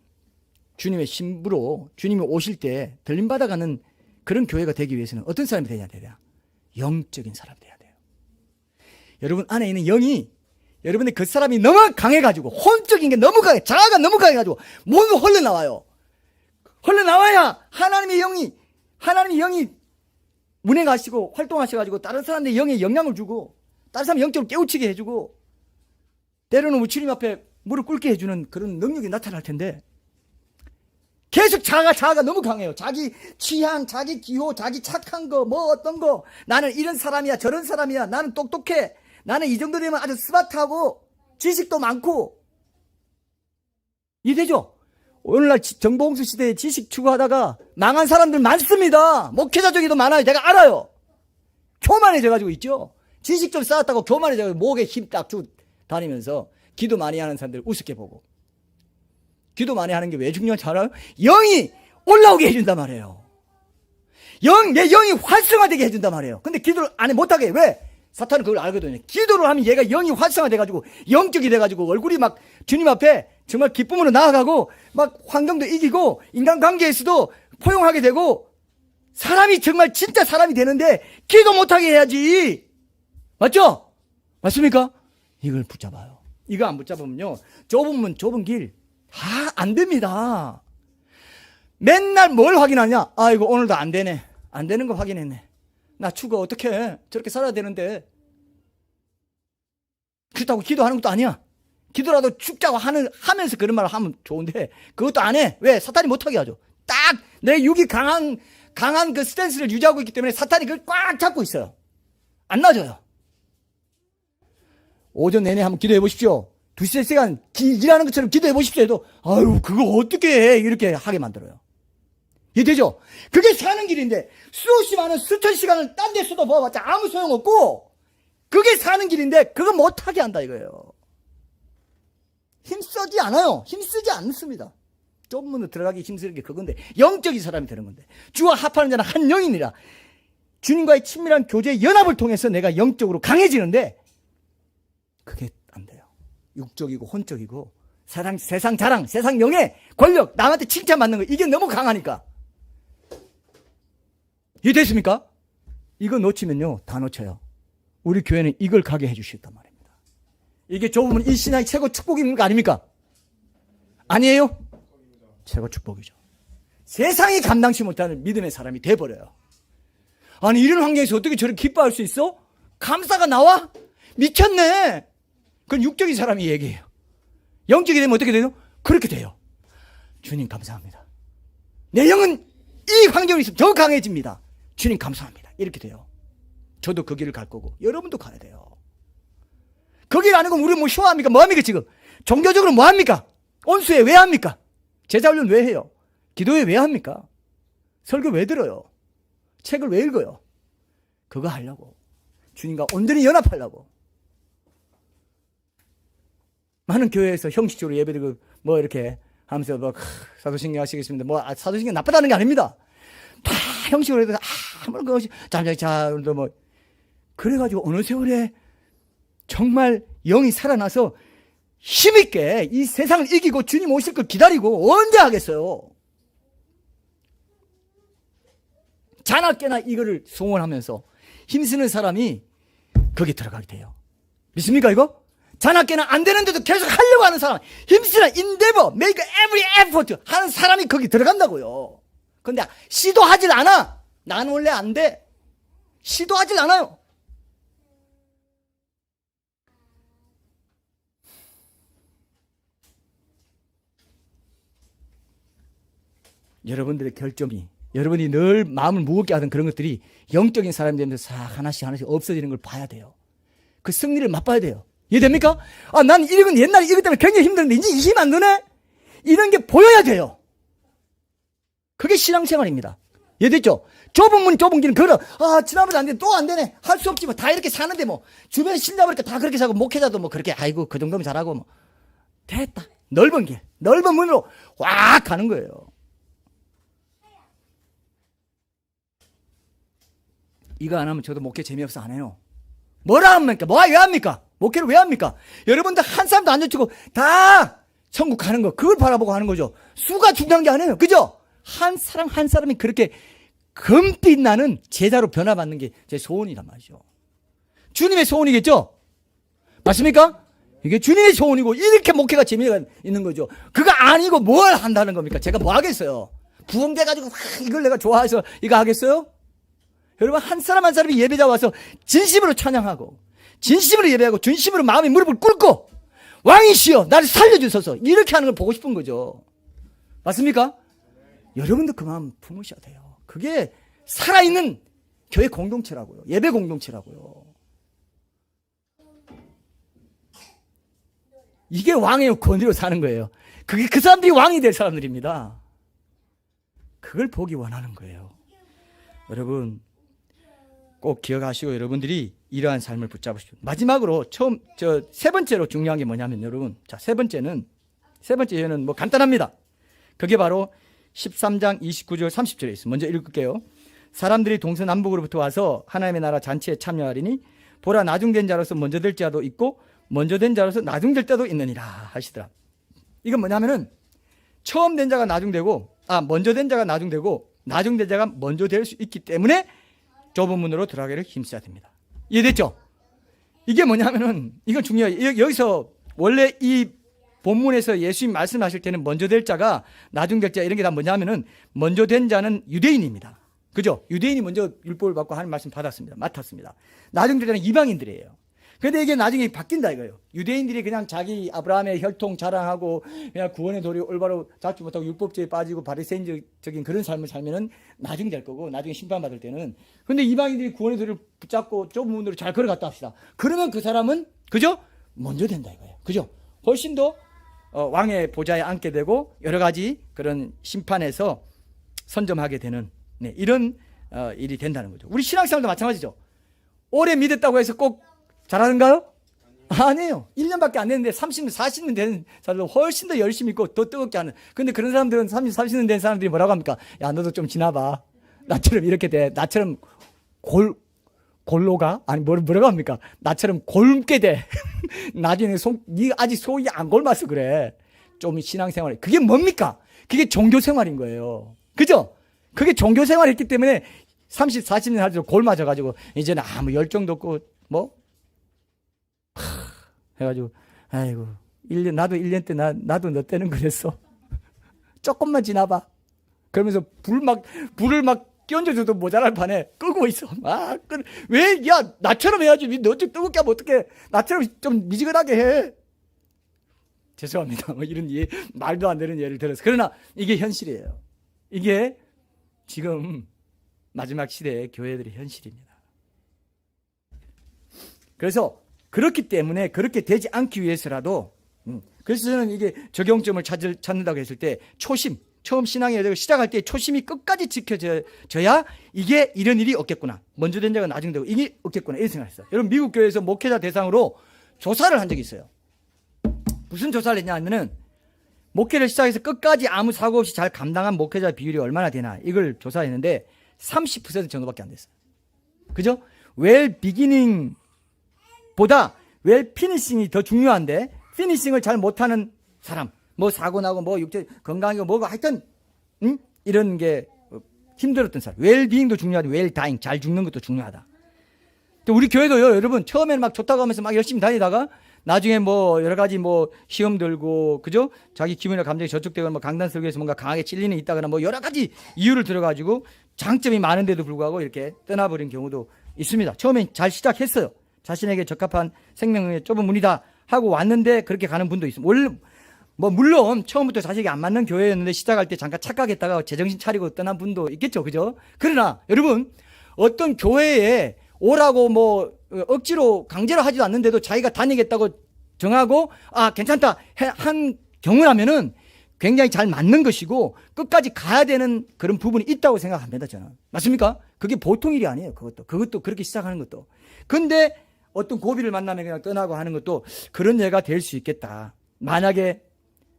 주님의 신부로 주님이 오실 때 들림받아가는 그런 교회가 되기 위해서는 어떤 사람이 되어야 돼요? 영적인 사람이 돼야 돼요. 여러분 안에 있는 영이, 여러분의 그 사람이 너무 강해가지고, 혼적인 게 너무 강해, 자아가 너무 강해가지고 뭔가 흘러나와요. 흘러나와야 하나님의 영이 운행하시고 활동하셔가지고 다른 사람들의 영에 영향을 주고 다른 사람 영적으로 깨우치게 해주고 때로는 주님 앞에 무릎 꿇게 해주는 그런 능력이 나타날 텐데, 계속 자아가 너무 강해요. 자기 취향, 자기 기호, 자기 착한 거, 뭐 어떤 거, 나는 이런 사람이야, 저런 사람이야, 나는 똑똑해, 나는 이 정도 되면 아주 스마트하고 지식도 많고. 이해되죠? 오늘날 정보홍수 시대에 지식 추구하다가 망한 사람들 많습니다. 목회자 중에도 많아요. 내가 알아요. 교만해져가지고 있죠. 지식 좀 쌓았다고 교만해져가지고 목에 힘 딱 주고 다니면서 기도 많이 하는 사람들 우습게 보고. 기도 많이 하는 게 왜 중요한지 알아요? 영이 올라오게 해준단 말이에요. 내 영이 활성화되게 해준단 말이에요. 근데 기도를 안 해, 못하게 해. 왜? 사탄은 그걸 알거든요. 기도를 하면 얘가 영이 활성화돼가지고 영적이 돼가지고 얼굴이 막 주님 앞에 정말 기쁨으로 나아가고 막 환경도 이기고 인간관계에서도 포용하게 되고 사람이 정말 진짜 사람이 되는데 기도 못하게 해야지. 맞죠? 맞습니까? 이걸 붙잡아요. 이거 안 붙잡으면요, 좁은 문 좁은 길 안 됩니다. 맨날 뭘 확인하냐? 아이고 오늘도 안 되네. 안 되는 거 확인했네. 나 죽어 어떡해. 저렇게 살아야 되는데. 그렇다고 기도하는 것도 아니야. 기도라도 죽자고 하면서 그런 말을 하면 좋은데 그것도 안 해. 왜? 사탄이 못하게 하죠. 딱 내 육이 강한 그 스탠스를 유지하고 있기 때문에 사탄이 그걸 꽉 잡고 있어요. 안 놔줘요. 오전 내내 한번 기도해 보십시오. 2-3시간 일하는 것처럼 기도해 보십시오 해도 아유 그거 어떻게 해, 이렇게 하게 만들어요. 이해되죠? 그게 사는 길인데 수없이 많은 수천 시간을 딴 데 쏟아부어봤자 아무 소용없고 그게 사는 길인데 그거 못하게 한다 이거예요. 힘쓰지 않아요. 힘쓰지 않습니다. 좁은 문으로 들어가기 힘쓰는 게 그건데 영적인 사람이 되는 건데 주와 합하는 자는 한 영이니라. 주님과의 친밀한 교제 연합을 통해서 내가 영적으로 강해지는데 그게 안 돼요. 육적이고 혼적이고 세상 자랑, 세상 영예, 권력, 남한테 칭찬받는 거 이게 너무 강하니까. 이해됐습니까? 이거 놓치면요 다 놓쳐요. 우리 교회는 이걸 가게 해주셨단 말입니다. 이게 좁으면 이 신앙이 최고 축복인 거 아닙니까? 아니에요? 최고 축복이죠. 세상이 감당치 못하는 믿음의 사람이 돼버려요. 아니 이런 환경에서 어떻게 저렇게 기뻐할 수 있어? 감사가 나와? 미쳤네. 그건 육적인 사람이 얘기해요. 영적이 되면 어떻게 돼요? 그렇게 돼요. 주님 감사합니다. 내 영은 이 환경에 있으면 더 강해집니다. 주님 감사합니다. 이렇게 돼요. 저도 그 길을 갈 거고 여러분도 가야 돼요. 그 길 아니고 우리 뭐 쇼합니까? 뭐합니까 지금? 종교적으로 뭐합니까? 온수회 왜 합니까? 제자훈련 왜 해요? 기도회 왜 합니까? 설교 왜 들어요? 책을 왜 읽어요? 그거 하려고. 주님과 온전히 연합하려고. 많은 교회에서 형식적으로 예배드리고 뭐 이렇게 하면서 뭐 사도신경 하시겠습니다. 뭐 사도신경 나쁘다는 게 아닙니다. 다 형식으로 해도 아무런 것이 자 뭐 그래가지고 어느 세월에 정말 영이 살아나서 힘있게 이 세상을 이기고 주님 오실 걸 기다리고 언제 하겠어요? 자나깨나 이거를 송원하면서 힘쓰는 사람이 거기 들어가게 돼요. 믿습니까 이거? 자나깨나 안 되는데도 계속 하려고 하는 사람, 힘쓰는 endeavor, make every effort 하는 사람이 거기 들어간다고요. 근데 시도하질 않아. 나는 원래 안 돼. 시도하질 않아요. 여러분들의 결점이, 여러분이 늘 마음을 무겁게 하던 그런 것들이 영적인 사람이 되면서 하나씩 없어지는 걸 봐야 돼요. 그 승리를 맛봐야 돼요. 이해됩니까? 난 이건 옛날에 이것 때문에 굉장히 힘들었는데 이제 힘 안 드네? 이런 게 보여야 돼요. 그게 신앙생활입니다. 이해됐죠? 좁은 문 좁은 길은 걸어. 지난번에 안 되네. 또 안 되네. 할 수 없지 뭐. 다 이렇게 사는데 뭐. 주변에 신자보니까 다 그렇게 사고 목회자도 뭐 그렇게 아이고 그 정도면 잘하고 뭐. 됐다. 넓은 길. 넓은 문으로 확 가는 거예요. 이거 안 하면 저도 목회 재미없어 안 해요. 뭐라 합니까? 왜 합니까? 목회를 왜 합니까? 여러분들 한 사람도 안 젖히고 다 천국 가는 거, 그걸 바라보고 하는 거죠. 수가 중요한 게 아니에요. 그죠? 한 사람 한 사람이 그렇게 금빛 나는 제자로 변화받는 게 제 소원이란 말이죠. 주님의 소원이겠죠? 맞습니까? 이게 주님의 소원이고, 이렇게 목회가 재미가 있는 거죠. 그거 아니고 뭘 한다는 겁니까? 제가 뭐 하겠어요? 부흥돼가지고 이걸 내가 좋아해서 이거 하겠어요? 여러분, 한 사람 한 사람이 예배자 와서 진심으로 찬양하고, 진심으로 예배하고, 진심으로 마음의 무릎을 꿇고, 왕이시여 나를 살려주소서, 이렇게 하는 걸 보고 싶은 거죠. 맞습니까? 여러분도 그 마음 품으셔야 돼요. 그게 살아있는 교회 공동체라고요. 예배 공동체라고요. 이게 왕의 권위로 사는 거예요. 그게 그 사람들이 왕이 될 사람들입니다. 그걸 보기 원하는 거예요. 여러분, 꼭 기억하시고 여러분들이 이러한 삶을 붙잡으십시오. 마지막으로 세 번째로 중요한 게 뭐냐면, 여러분, 자, 세 번째는 뭐 간단합니다. 그게 바로 13장 29절 30절에 있습니다. 먼저 읽을게요. 사람들이 동서남북으로부터 와서 하나님의 나라 잔치에 참여하리니 보라, 나중된 자로서 먼저 될 자도 있고 먼저 된 자로서 나중될 자도 있느니라 하시더라. 이건 뭐냐면은 처음 된 자가 나중되고, 먼저 된 자가 나중되고 나중된 자가 먼저 될 수 있기 때문에 좁은 문으로 들어가기를 힘써야 됩니다. 이해됐죠? 이게 뭐냐면은, 이건 중요해요. 여기서 원래 이 본문에서 예수님 말씀하실 때는 먼저 될 자가 나중 될 자, 이런 게 다 뭐냐면은, 먼저 된 자는 유대인입니다. 그죠? 유대인이 먼저 율법을 받고 하는 말씀 받았습니다. 맡았습니다. 나중 될 자는 이방인들이에요. 근데 이게 나중에 바뀐다 이거예요. 유대인들이 그냥 자기 아브라함의 혈통 자랑하고 그냥 구원의 도리 올바로 잡지 못하고 율법주의에 빠지고 바리새인적인 그런 삶을 살면은 나중에 될 거고, 나중에 심판받을 때는. 근데 이방인들이 구원의 도리를 붙잡고 좁은 문으로 잘 걸어갔다 합시다. 그러면 그 사람은, 그죠? 먼저 된다 이거예요. 그죠? 훨씬 더 왕의 보좌에 앉게 되고 여러 가지 그런 심판에서 선점하게 되는, 이런 일이 된다는 거죠. 우리 신앙생활도 마찬가지죠. 오래 믿었다고 해서 꼭 잘하는가요? 아니에요. 1년밖에 안 됐는데 30년, 40년 된 사람들 훨씬 더 열심히 있고 더 뜨겁게 하는. 근데 그런 사람들은 30, 40년 된 사람들이 뭐라고 합니까? 야, 너도 좀 지나봐. 나처럼 이렇게 돼. 나처럼 골로가? 아니, 뭐라고 합니까? 나처럼 골게 돼. 나중에 네가 아직 속이 안 골마서 그래. 좀 신앙생활. 그게 뭡니까? 그게 종교생활인 거예요. 그죠? 그게 종교생활을 했기 때문에 30, 40년 할수록 골맞아가지고 이제는 아무 열정도 없고 해가지고, 아이고, 나도 1년 때 나도 너 때는 그랬어. 조금만 지나봐. 그러면서 불을 막 끼얹어줘도 모자랄 판에 끄고 있어. 나처럼 해야지. 너 좀 뜨겁게 하면 어떡해. 나처럼 좀 미지근하게 해. 죄송합니다. 뭐 이런 말도 안 되는 예를 들어서. 그러나 이게 현실이에요. 이게 지금 마지막 시대의 교회들의 현실입니다. 그래서 그렇기 때문에 그렇게 되지 않기 위해서라도, 그래서 저는 이게 적용점을 찾는다고 했을 때 처음 신앙의 시작할 때 초심이 끝까지 지켜져야 이게 이런 일이 없겠구나. 먼저 된 자가 나중 되고 이게 없겠구나. 이런 생각을 했어요. 여러분, 미국 교회에서 목회자 대상으로 조사를 한 적이 있어요. 무슨 조사를 했냐 하면은, 목회를 시작해서 끝까지 아무 사고 없이 잘 감당한 목회자 비율이 얼마나 되나, 이걸 조사했는데 30% 정도밖에 안 됐어요. 그죠? 웰 비기닝 보다 웰 피니싱이 더 중요한데, 피니싱을 잘 못하는 사람, 뭐 사고 나고 뭐 육체 건강이고 뭐고 하여튼 이런 게 힘들었던 사람. 웰비잉도 중요하다. 웰다잉, 잘 죽는 것도 중요하다. 우리 교회도요, 여러분, 처음에는 막 좋다고 하면서 막 열심히 다니다가 나중에 뭐 여러 가지 뭐 시험 들고, 그죠? 자기 기분이나 감정이 저촉되거나 뭐 강단 설교에서 뭔가 강하게 찔리는 있다거나 뭐 여러 가지 이유를 들어가지고 장점이 많은데도 불구하고 이렇게 떠나버린 경우도 있습니다. 처음엔 잘 시작했어요. 자신에게 적합한 생명의 좁은 문이다 하고 왔는데 그렇게 가는 분도 있습니다. 물론 처음부터 자식이 안 맞는 교회였는데 시작할 때 잠깐 착각했다가 제정신 차리고 떠난 분도 있겠죠. 그죠? 그러나 여러분, 어떤 교회에 오라고 뭐 억지로 강제로 하지도 않는데도 자기가 다니겠다고 정하고 괜찮다 한 경우라면은 굉장히 잘 맞는 것이고 끝까지 가야 되는 그런 부분이 있다고 생각합니다. 저는. 맞습니까? 그게 보통 일이 아니에요. 그것도 그렇게 시작하는 것도. 근데 어떤 고비를 만나면 그냥 떠나고 하는 것도 그런 예가 될 수 있겠다. 만약에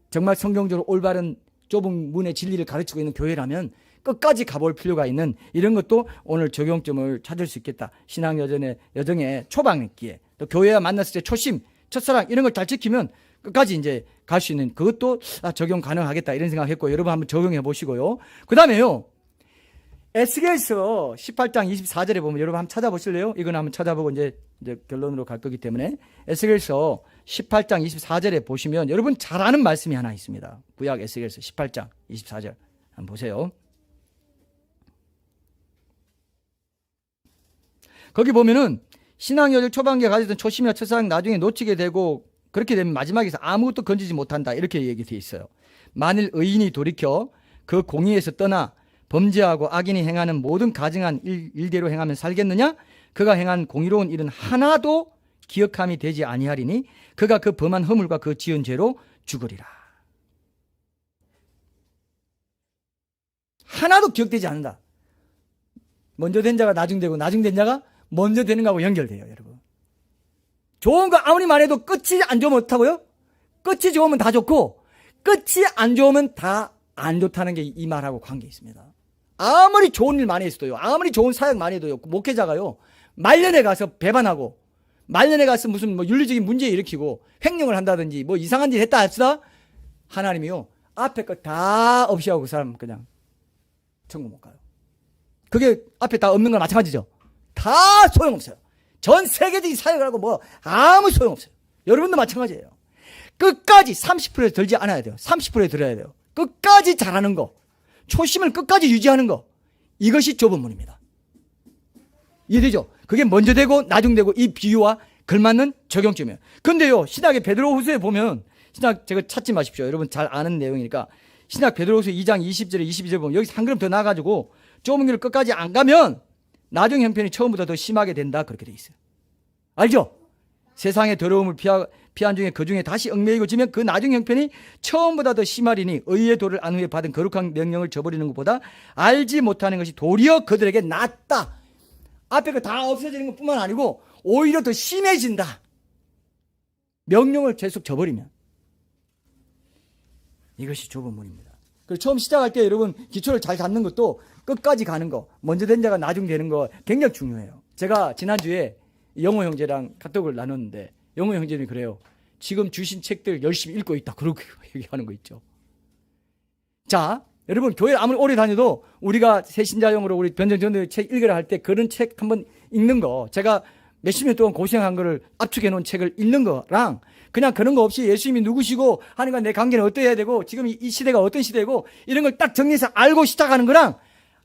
정말 성경적으로 올바른 좁은 문의 진리를 가르치고 있는 교회라면 끝까지 가볼 필요가 있는 이런 것도 오늘 적용점을 찾을 수 있겠다. 신앙 여정의 초반기에 또 교회와 만났을 때 초심, 첫사랑 이런 걸 잘 지키면 끝까지 이제 갈 수 있는 그것도 적용 가능하겠다 이런 생각했고 여러분 한번 적용해 보시고요. 그 다음에요. 에스겔서 18장 24절에 보면 여러분 한번 찾아보실래요? 이건 한번 찾아보고 이제 결론으로 갈 거기 때문에 에스겔서 18장 24절에 보시면 여러분 잘 아는 말씀이 하나 있습니다. 구약 에스겔서 18장 24절 한번 보세요. 거기 보면은 신앙여정 초반기에 가졌던 초심이나 첫사랑 나중에 놓치게 되고 그렇게 되면 마지막에서 아무것도 건지지 못한다 이렇게 얘기되어 있어요. 만일 의인이 돌이켜 그 공의에서 떠나 범죄하고 악인이 행하는 모든 가증한 일대로 행하면 살겠느냐? 그가 행한 공의로운 일은 하나도 기억함이 되지 아니하리니 그가 그 범한 허물과 그 지은 죄로 죽으리라. 하나도 기억되지 않는다. 먼저 된 자가 나중 되고 나중 된 자가 먼저 되는 거하고 연결돼요, 여러분. 좋은 거 아무리 말해도 끝이 안 좋으면 어떡하고요? 끝이 좋으면 다 좋고 끝이 안 좋으면 다 안 좋다는 게 이 말하고 관계 있습니다. 아무리 좋은 일 많이 했어도요, 아무리 좋은 사역 많이 해도요, 목회자가요, 말년에 가서 배반하고, 말년에 가서 무슨 뭐 윤리적인 문제 일으키고, 횡령을 한다든지, 뭐 이상한 짓 했다 합시다. 하나님이요, 앞에 거 다 없이 하고 그 사람 그냥 천국 못 가요. 그게 앞에 다 없는 건 마찬가지죠. 다 소용없어요. 전 세계적인 사역을 하고 뭐 아무 소용없어요. 여러분도 마찬가지예요. 끝까지 30%에 들지 않아야 돼요. 30%에 들어야 돼요. 끝까지 잘하는 거, 초심을 끝까지 유지하는 거, 이것이 좁은 문입니다. 이해되죠? 그게 먼저 되고 나중 되고 이 비유와 걸맞는 적용점이에요. 근데요, 신약의 베드로후서에 보면, 신약 제가 찾지 마십시오. 여러분 잘 아는 내용이니까. 신약 베드로후서 2장 20절에 22절 보면 여기서 한 걸음 더 나가지고 좁은 길을 끝까지 안 가면 나중 형편이 처음보다 더 심하게 된다 그렇게 돼 있어요. 알죠? 세상의 더러움을 피한 중에 그 중에 다시 얽매이고 지면 그 나중 형편이 처음보다 더 심하리니 의의 도를 안 후에 받은 거룩한 명령을 저버리는 것보다 알지 못하는 것이 도리어 그들에게 낫다. 앞에 거 다 없어지는 것뿐만 아니고 오히려 더 심해진다. 명령을 계속 저버리면. 이것이 좁은 문입니다. 그래서 처음 시작할 때 여러분 기초를 잘 잡는 것도 끝까지 가는 거, 먼저 된 자가 나중 되는 거 굉장히 중요해요. 제가 지난주에 영호 형제랑 카톡을 나눴는데 영호 형제는 그래요. 지금 주신 책들 열심히 읽고 있다. 그렇게 얘기하는 거 있죠. 자, 여러분 교회 아무리 오래 다녀도 우리가 새신자용으로 우리 변정전도 책 읽으라 할 때 그런 책 한번 읽는 거, 제가 몇십 년 동안 고생한 거를 압축해 놓은 책을 읽는 거랑 그냥 그런 거 없이 예수님이 누구시고 하는가 내 관계는 어떠해야 되고 지금 이 시대가 어떤 시대고 이런 걸 딱 정리해서 알고 시작하는 거랑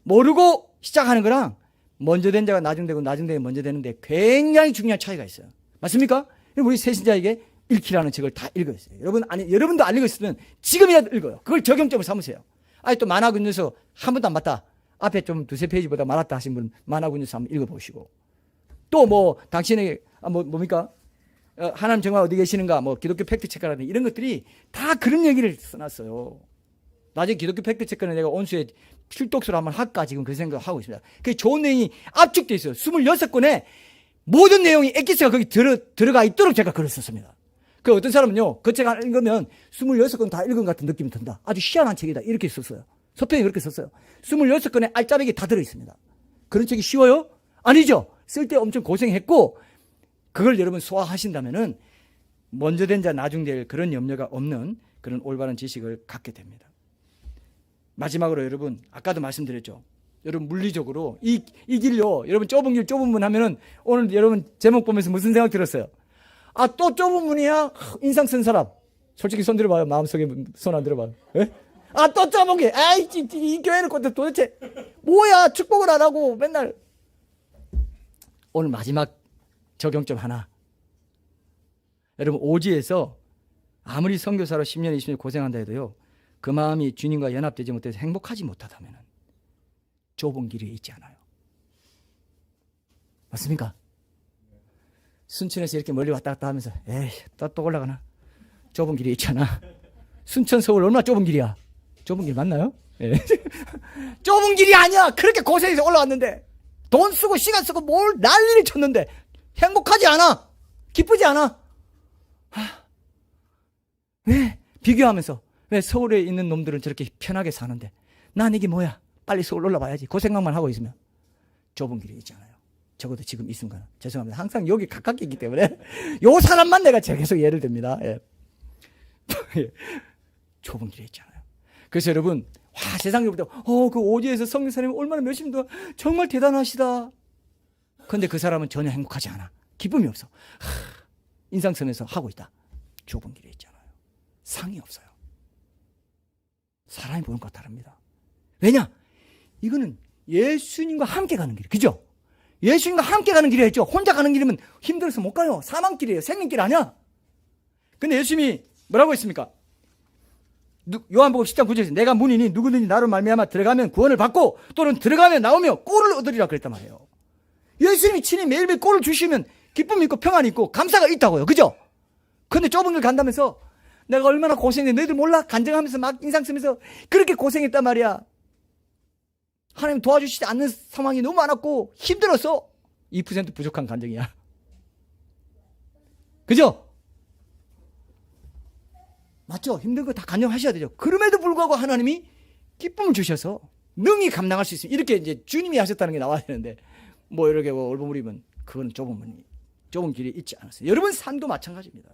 모르고 시작하는 거랑 먼저 된 자가 나중 되고 나중 되면 먼저 되는데 굉장히 중요한 차이가 있어요. 맞습니까? 우리 새신자에게 읽기라는 책을 다 읽었어요. 여러분도 안 읽었으면 지금이라도 읽어요. 그걸 적용점을 삼으세요. 아니 또 만화군유서 한 번도 안 봤다. 앞에 좀 두세 페이지보다 많았다 하신 분 만화군유서 한번 읽어보시고 또 뭐 당신의 뭡니까? 하나님 정말 어디 계시는가? 뭐 기독교 팩트체크라든지 이런 것들이 다 그런 얘기를 써놨어요. 나중에 기독교 팩트체크는 내가 온수에 필독서로 한번 할까 지금 그 생각을 하고 있습니다. 그게 좋은 내용이 압축되어 있어요. 26권에 모든 내용이 엑기스가 거기 들어가 있도록 제가 글을 썼습니다. 그 어떤 사람은요, 그 책 하나 읽으면 26권 다 읽은 것 같은 느낌이 든다. 아주 희한한 책이다. 이렇게 썼어요. 서평이 그렇게 썼어요. 26권에 알짜배기 다 들어있습니다. 그런 책이 쉬워요? 아니죠. 쓸 때 엄청 고생했고, 그걸 여러분 소화하신다면은 먼저 된 자 나중 될 그런 염려가 없는 그런 올바른 지식을 갖게 됩니다. 마지막으로 여러분, 아까도 말씀드렸죠. 여러분 물리적으로 이 길요, 여러분 좁은 길 좁은 문 하면은 오늘 여러분 제목 보면서 무슨 생각 들었어요? 아, 또 좁은 문이야? 인상 쓴 사람. 솔직히 손 들어봐요. 마음속에 손 안 들어봐요. 예? 아, 또 좁은 길. 아이, 이 교회는 도대체 뭐야? 축복을 안 하고 맨날. 오늘 마지막 적용점 하나. 여러분 오지에서 아무리 선교사로 10년, 20년 고생한다 해도요. 그 마음이 주님과 연합되지 못해서 행복하지 못하다면 좁은 길이 있지 않아요. 맞습니까? 순천에서 이렇게 멀리 왔다 갔다 하면서 에이 또 올라가나? 좁은 길이 있잖아. 순천 서울 얼마나 좁은 길이야? 좁은 길 맞나요? 예. 좁은 길이 아니야. 그렇게 고생해서 올라왔는데 돈 쓰고 시간 쓰고 뭘 난리를 쳤는데 행복하지 않아. 기쁘지 않아. 왜? 비교하면서 왜 서울에 있는 놈들은 저렇게 편하게 사는데 난 이게 뭐야? 빨리 서울 올라와야지. 그 생각만 하고 있으면 좁은 길이 있잖아요. 적어도 지금 이 순간은. 죄송합니다. 항상 여기 가깝게 있기 때문에 요 사람만 내가 계속 예를 듭니다. 예. 좁은 길에 있잖아요. 그래서 여러분, 와, 세상으로부터 그 오지에서 성경사님이 얼마나 열심히 도 정말 대단하시다. 그런데 그 사람은 전혀 행복하지 않아. 기쁨이 없어. 인상섬에서 하고 있다. 좁은 길에 있잖아요. 상이 없어요. 사람이 보는 것과 다릅니다. 왜냐? 이거는 예수님과 함께 가는 길, 그죠? 예수님과 함께 가는 길이라 했죠. 혼자 가는 길이면 힘들어서 못 가요. 사망길이에요. 생명길 아니야. 근데 예수님이 뭐라고 했습니까? 요한복음 10장 9절에서 내가 문이니 누구든지 나로 말미암아 들어가면 구원을 받고 또는 들어가면 나오며 꼴을 얻으리라 그랬단 말이에요. 예수님이 친히 매일매일 꼴을 주시면 기쁨이 있고 평안이 있고 감사가 있다고요. 그죠? 근데 좁은 길 간다면서 내가 얼마나 고생했는데 너희들 몰라? 간증하면서 막 인상 쓰면서 그렇게 고생했단 말이야. 하나님 도와주시지 않는 상황이 너무 많았고 힘들었어. 2% 부족한 간증이야. 그죠? 맞죠? 힘든 거 다 간증하셔야 되죠. 그럼에도 불구하고 하나님이 기쁨을 주셔서 능히 감당할 수 있습니다. 이렇게 이제 주님이 하셨다는 게 나와야 되는데 뭐 이렇게 얼버무리면 그건 좁은 길이 있지 않았어요. 여러분 삶도 마찬가지입니다.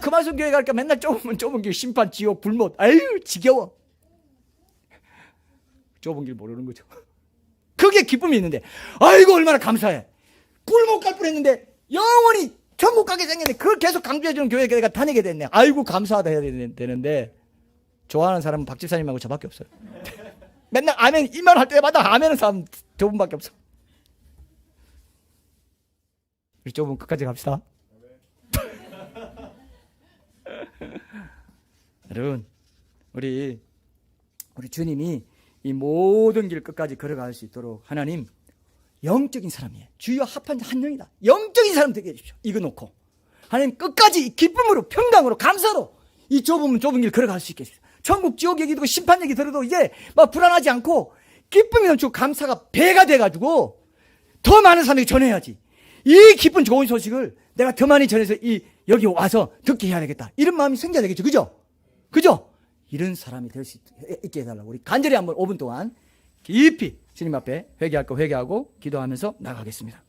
그 말씀 교회 갈까 맨날 좁은 길 심판 지옥 불못 아유 지겨워. 좁은 길 모르는 거죠. 그게 기쁨이 있는데 아이고 얼마나 감사해. 불못 갈 뻔했는데 영원히 천국 가게 생겼네. 그걸 계속 강조해주는 교회에 내가 다니게 됐네. 아이고 감사하다 해야 되는데 좋아하는 사람은 박 집사님하고 저밖에 없어요. 맨날 아멘 이만 할 때마다 아멘은 사람 저분밖에 없어. 우리 좁은 끝까지 갑시다. 여러분 우리 주님이 이 모든 길 끝까지 걸어갈 수 있도록 하나님 영적인 사람이에요. 주여 합한 자 한 명이다. 영적인 사람 되게 해주십시오. 이거 놓고 하나님 끝까지 기쁨으로 평강으로 감사로 이 좁은 길 걸어갈 수 있게 해주십시오. 천국 지옥 얘기 듣고 심판 얘기 들어도 이제 막 불안하지 않고 기쁨이 넘치고 감사가 배가 돼가지고 더 많은 사람에게 전해야지. 이 기쁜 좋은 소식을 내가 더 많이 전해서 여기 와서 듣게 해야 되겠다. 이런 마음이 생겨야 되겠죠. 그죠? 이런 사람이 될 수 있게 해달라고 우리 간절히 한번 5분 동안 깊이 주님 앞에 회개할 거 회개하고 기도하면서 나가겠습니다.